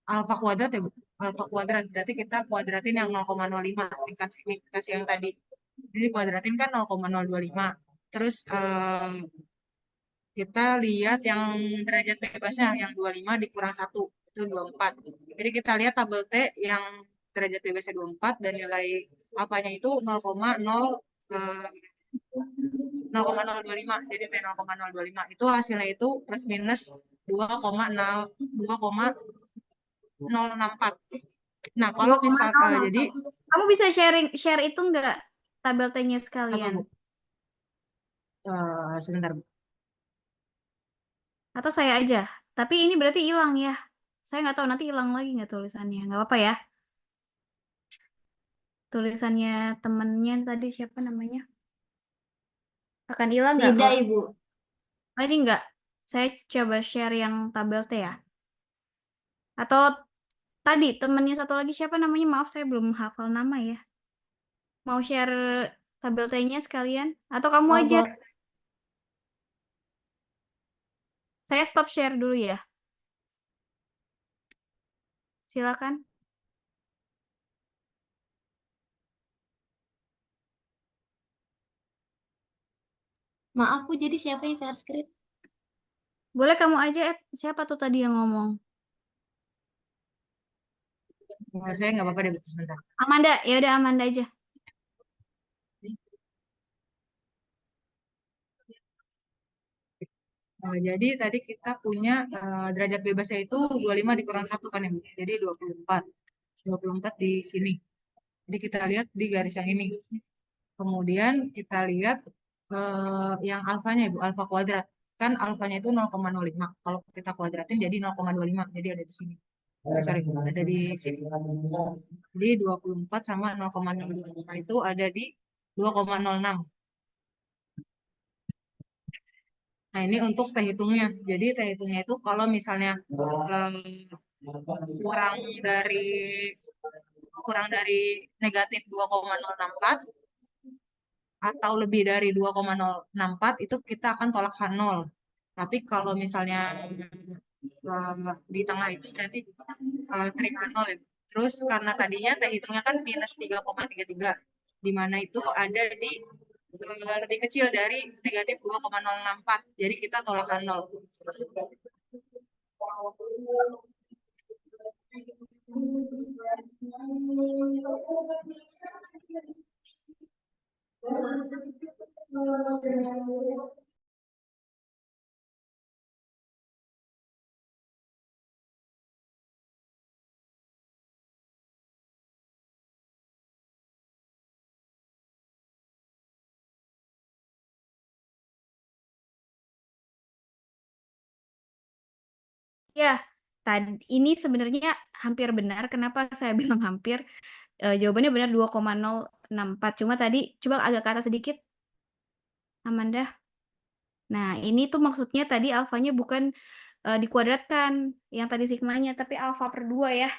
alfa kuadrat ya Bu. Alfa kuadrat. Berarti kita kuadratin yang 0,05 tingkat signifikasi yang tadi. Jadi kuadratin kan 0,025. Terus kita lihat yang derajat bebasnya yang 25 dikurang 1 itu 24. Jadi kita lihat tabel T yang derajat bebasnya 24 dan nilai apanya itu 0,025. Jadi T 0,025 itu hasilnya itu plus minus 2,064. Nah, kalau misal jadi Kamu bisa share itu enggak tabel T-nya apa sekalian? Bu? Sebentar Bu. Atau saya aja? Tapi ini berarti hilang ya. Saya nggak tahu nanti hilang lagi nggak tulisannya. Nggak apa-apa ya. Tulisannya temennya tadi siapa namanya? Akan hilang nggak Tidak, kalau? Ibu. Oh, ini enggak. Saya coba share yang tabel T ya. Atau tadi temennya satu lagi siapa namanya? Maaf saya belum hafal nama ya. Mau share tabel T-nya sekalian? Atau kamu Oh, aja? Saya stop share dulu ya. Silakan. Maaf Bu, jadi siapa yang share screen? Boleh kamu aja, Ed. Siapa tuh tadi yang ngomong? Saya nggak apa-apa deh Bu, sebentar. Amanda. Ya udah Amanda aja. Jadi tadi kita punya derajat bebasnya itu 25 dikurang 1 kan ya Bu. Jadi 24. 24 di sini. Jadi kita lihat di garis yang ini. Kemudian kita lihat yang alfanya ya Bu, alfa kuadrat. Kan alfanya itu 0,05. Kalau kita kuadratin jadi 0,25. Jadi ada di sini. Sorry, ada di sini. Jadi 24 sama 0,05 itu ada di 2,06. Nah, ini untuk T hitungnya. Jadi T hitungnya itu kalau misalnya kurang dari negatif 2,064 atau lebih dari 2,064 itu kita akan tolak H0. Tapi kalau misalnya di tengah itu berarti terima 0 ya. Terus karena tadinya T hitungnya kan minus 3,33, di mana itu ada di lebih kecil dari negatif 2,064. Jadi kita tolak H0. Ya, tadi ini sebenarnya hampir benar. Kenapa saya bilang hampir? Jawabannya benar 2,064. Cuma tadi coba agak ke atas sedikit, Amanda. Nah, ini tuh maksudnya tadi alfanya bukan dikuadratkan yang tadi sigmanya, tapi alfa per 2 ya.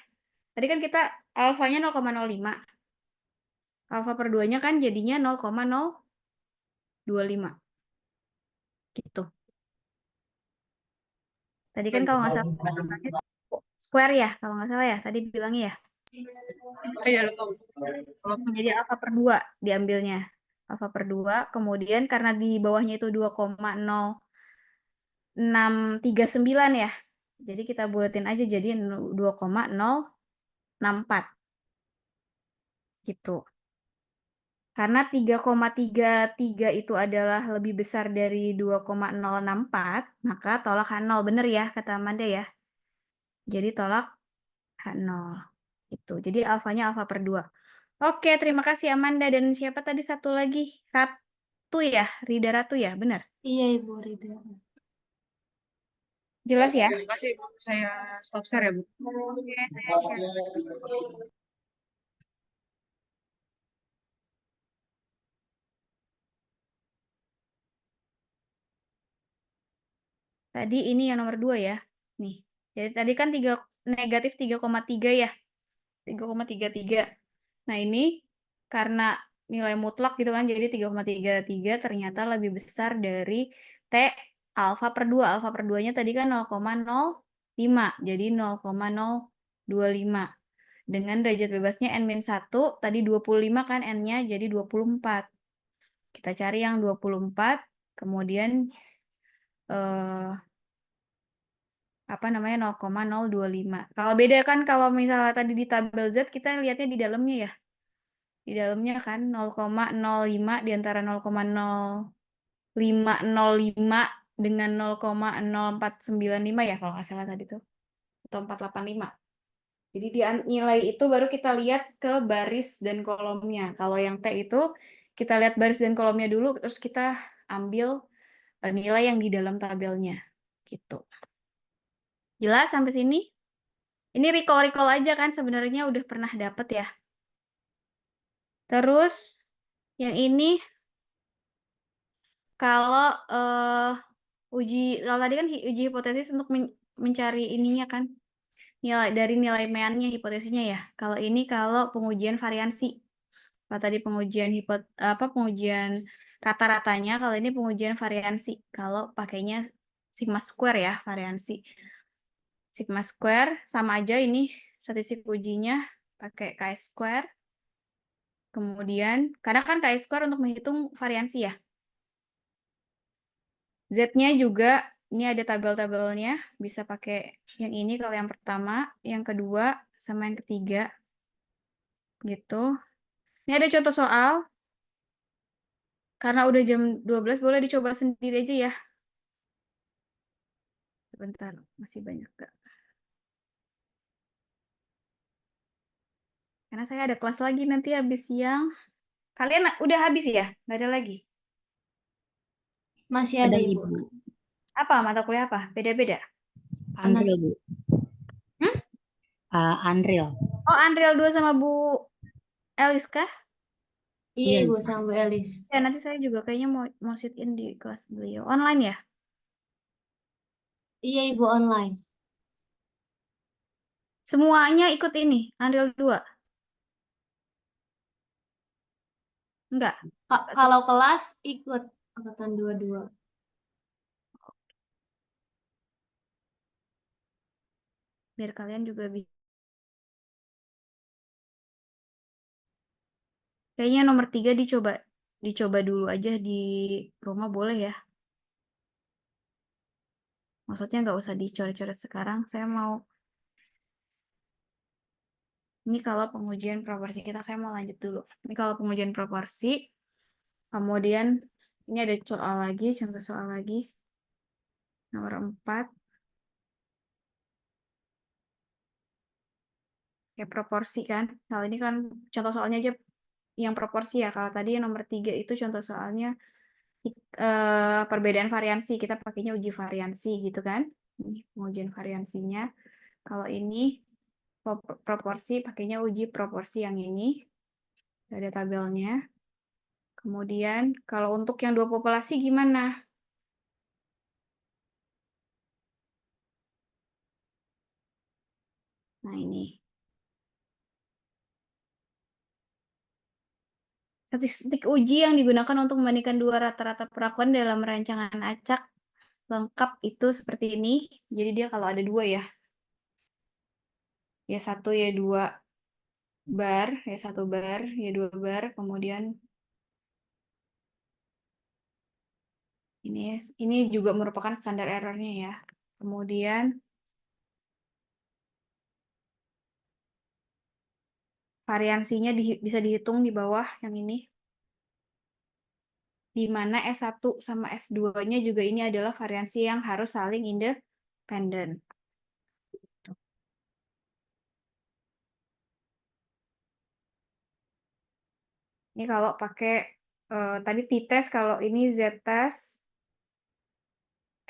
Tadi kan kita alfanya 0,05. Alfa per 2-nya kan jadinya 0,025. Gitu. Tadi kan kalau nggak salah square ya, kalau nggak salah ya, tadi bilangnya ya. Iya, lupa. Jadi alfa per 2 diambilnya. Alfa per 2, kemudian karena di bawahnya itu 2,0639 ya. Jadi kita buletin aja jadi 2,064. Gitu. Karena 3,33 itu adalah lebih besar dari 2,064, maka tolak H0. Bener ya kata Amanda ya. Jadi tolak H0. Itu. Jadi alfanya alfa per 2. Oke, terima kasih Amanda. Dan siapa tadi satu lagi? Ratu ya? Rida Ratu ya? Benar? Iya, Ibu Rida. Jelas ya? Terima kasih, Bu. Saya stop share ya, Bu. Oke, saya share. Tadi ini yang nomor 2 ya. Nih. Jadi tadi kan negatif 3,3 ya. 3,33. Nah, ini karena nilai mutlak gitu kan, jadi 3,33 ternyata lebih besar dari T alfa per 2. Alfa per 2-nya tadi kan 0,05, jadi 0,025. Dengan derajat bebasnya N-1, tadi 25 kan N-nya, jadi 24. Kita cari yang 24, kemudian apa namanya 0,025. Kalau beda kan kalau misalnya tadi di tabel Z kita lihatnya di dalamnya ya. Di dalamnya kan 0,05 di antara 0,0505 dengan 0,0495 ya kalau nggak salah tadi tuh. Atau 485. Jadi di nilai itu baru kita lihat ke baris dan kolomnya. Kalau yang T itu kita lihat baris dan kolomnya dulu terus kita ambil nilai yang di dalam tabelnya. Gitu. Jelas sampai sini? Ini recall aja kan sebenarnya udah pernah dapet ya. Terus yang ini kalau kalau tadi kan uji hipotesis untuk mencari ininya kan nilai dari nilai meannya hipotesisnya ya. Kalau ini kalau pengujian variansi. Kalau tadi pengujian pengujian rata-ratanya, kalau ini pengujian variansi. Kalau pakainya sigma square ya variansi. Sigma square sama aja ini statistik ujinya pakai chi-square. Kemudian, kadang kan chi-square untuk menghitung variansi ya. Z-nya juga, ini ada tabel-tabelnya, bisa pakai yang ini kalau yang pertama, yang kedua, sama yang ketiga. Gitu. Ini ada contoh soal. Karena udah jam 12, boleh dicoba sendiri aja ya. Sebentar, masih banyak gak? Karena saya ada kelas lagi nanti habis siang. Kalian udah habis ya? Nggak ada lagi? Masih ada, Ibu. Apa? Mata kuliah apa? Beda-beda? Unreal, Bu. Unreal. Oh, Unreal 2 sama Bu Elis kah? Iya, Ibu, sama Bu Elis. Ya, nanti saya juga kayaknya mau sit in di kelas beliau. Online ya? Iya, Ibu, online. Semuanya ikut ini, Unreal 2? Enggak? Kalau kelas ikut angkatan 22. Biar kalian juga bisa. Kayaknya nomor 3 dicoba dulu aja di rumah boleh ya. Maksudnya nggak usah dicoret-coret sekarang. Saya mau ini kalau pengujian proporsi kita, saya mau lanjut dulu. Ini kalau pengujian proporsi, kemudian ini ada soal lagi, contoh soal lagi. Nomor 4. Ya proporsi kan. Kalau ini kan contoh soalnya aja yang proporsi ya. Kalau tadi yang nomor 3 itu contoh soalnya perbedaan variansi. Kita pakainya uji variansi gitu kan. Ini pengujian variansinya. Kalau ini proporsi, pakainya uji proporsi yang ini. Ada tabelnya. Kemudian kalau untuk yang 2 populasi gimana? Nah, ini. Statistik uji yang digunakan untuk membandingkan dua rata-rata perlakuan dalam rancangan acak lengkap itu seperti ini. Jadi dia kalau ada dua ya. Ya satu, ya dua bar, ya satu bar, ya dua bar, kemudian ini juga merupakan standar errornya ya. Kemudian variansinya bisa dihitung di bawah yang ini. Di mana S1 sama S2-nya juga ini adalah variansi yang harus saling independen. Ini kalau pakai tadi t-test, kalau ini z-test,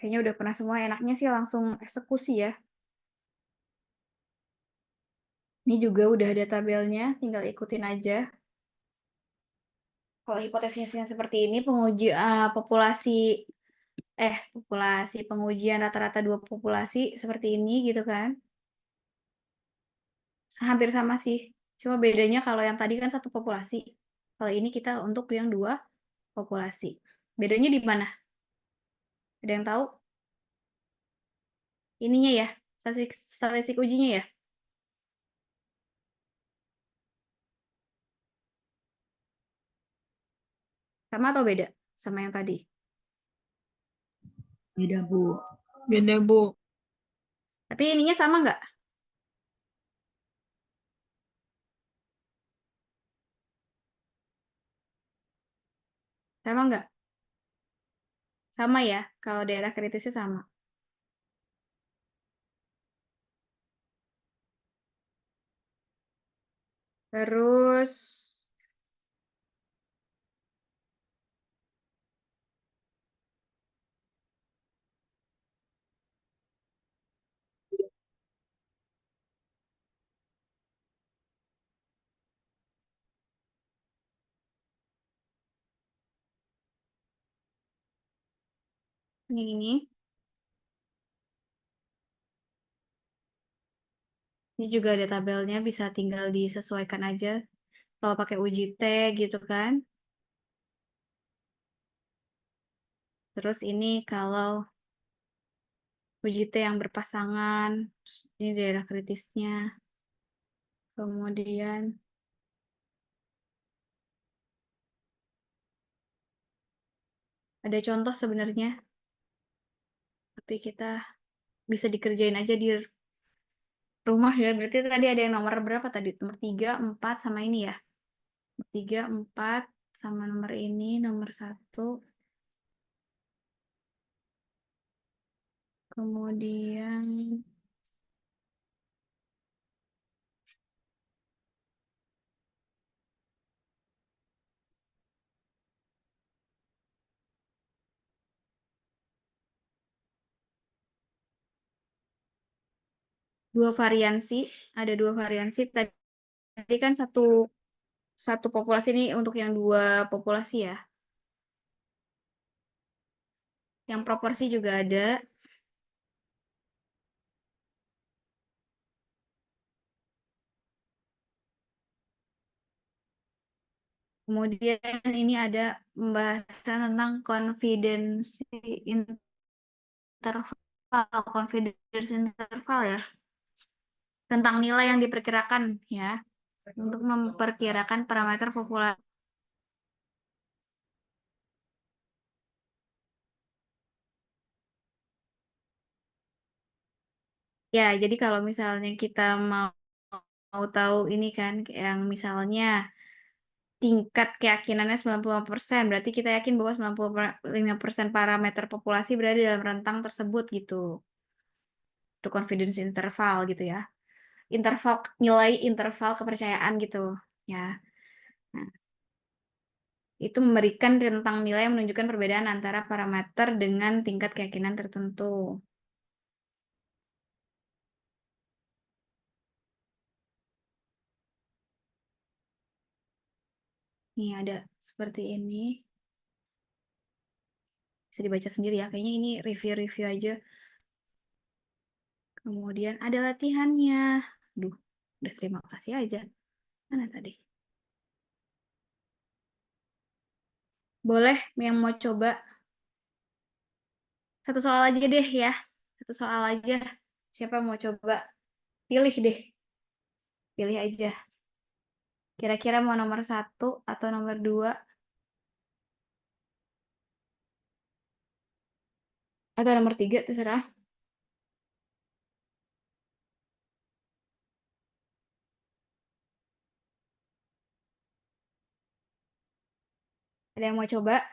kayaknya udah pernah semua. Enaknya sih langsung eksekusi ya. Ini juga udah ada tabelnya, tinggal ikutin aja. Kalau hipotesisnya seperti ini, populasi pengujian rata-rata dua populasi seperti ini gitu kan. Hampir sama sih. Cuma bedanya kalau yang tadi kan satu populasi. Kalau ini kita untuk yang dua populasi. Bedanya di mana? Ada yang tahu? Ininya ya, statistik ujinya ya. Sama atau beda sama yang tadi? Beda, Bu. Beda, Bu. Tapi ininya sama nggak? Sama nggak? Sama ya, kalau daerah kritisnya sama. Terus ini juga ada tabelnya, bisa tinggal disesuaikan aja. Kalau pakai uji T gitu kan. Terus ini kalau uji T yang berpasangan, ini daerah kritisnya. Kemudian ada contoh sebenarnya, tapi kita bisa dikerjain aja di rumah ya. Berarti tadi ada yang nomor berapa tadi? Nomor 3, 4 sama ini ya. 3, 4 sama nomor ini, nomor 1. Kemudian dua variansi, ada dua variansi. Tadi kan satu populasi ini untuk yang dua populasi ya. Yang proporsi juga ada. Kemudian ini ada pembahasan tentang confidence interval ya. Tentang nilai yang diperkirakan ya. Untuk memperkirakan parameter populasi. Ya, jadi kalau misalnya kita mau tahu ini kan, yang misalnya tingkat keyakinannya 95%, berarti kita yakin bahwa 95% parameter populasi berada dalam rentang tersebut gitu. Itu confidence interval gitu ya. Nilai interval kepercayaan gitu ya. Nah, itu memberikan rentang nilai yang menunjukkan perbedaan antara parameter dengan tingkat keyakinan tertentu. Ini ada seperti ini. Bisa dibaca sendiri ya. Kayaknya ini review-review aja. Kemudian ada latihannya. Duh, udah terima kasih aja. Mana tadi? Boleh yang mau coba? Satu soal aja deh ya. Satu soal aja. Siapa yang mau coba? Pilih deh. Pilih aja. Kira-kira mau nomor 1 atau nomor 2? Atau nomor 3, terserah. Ada yang mau coba?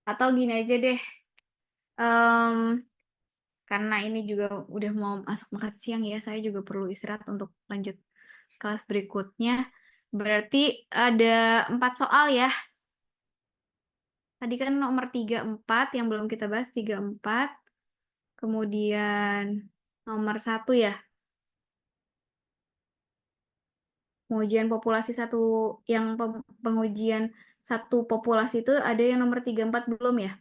Atau gini aja deh. Karena ini juga udah mau masuk makan siang ya, saya juga perlu istirahat untuk lanjut kelas berikutnya. Berarti ada 4 soal ya. Tadi kan nomor 3, 4 yang belum kita bahas, 3, 4. Kemudian nomor 1 ya. Pengujian populasi satu, yang pengujian satu populasi itu ada yang nomor 3, 4 belum ya?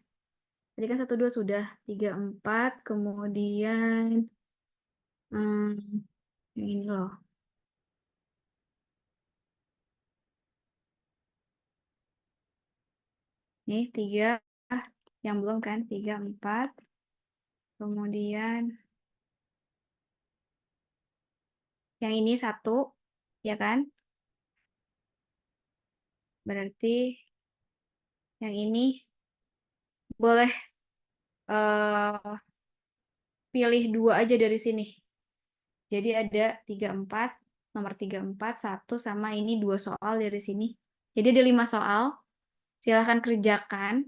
Tadi kan 1, 2 sudah, 3, 4, kemudian yang ini loh. Nih 3, yang belum kan, 3, 4. Kemudian yang ini 1, ya kan? Berarti yang ini boleh pilih 2 aja dari sini. Jadi ada 3, 4, nomor 3, 4, 1, sama ini 2 soal dari sini. Jadi ada 5 soal. Silahkan kerjakan.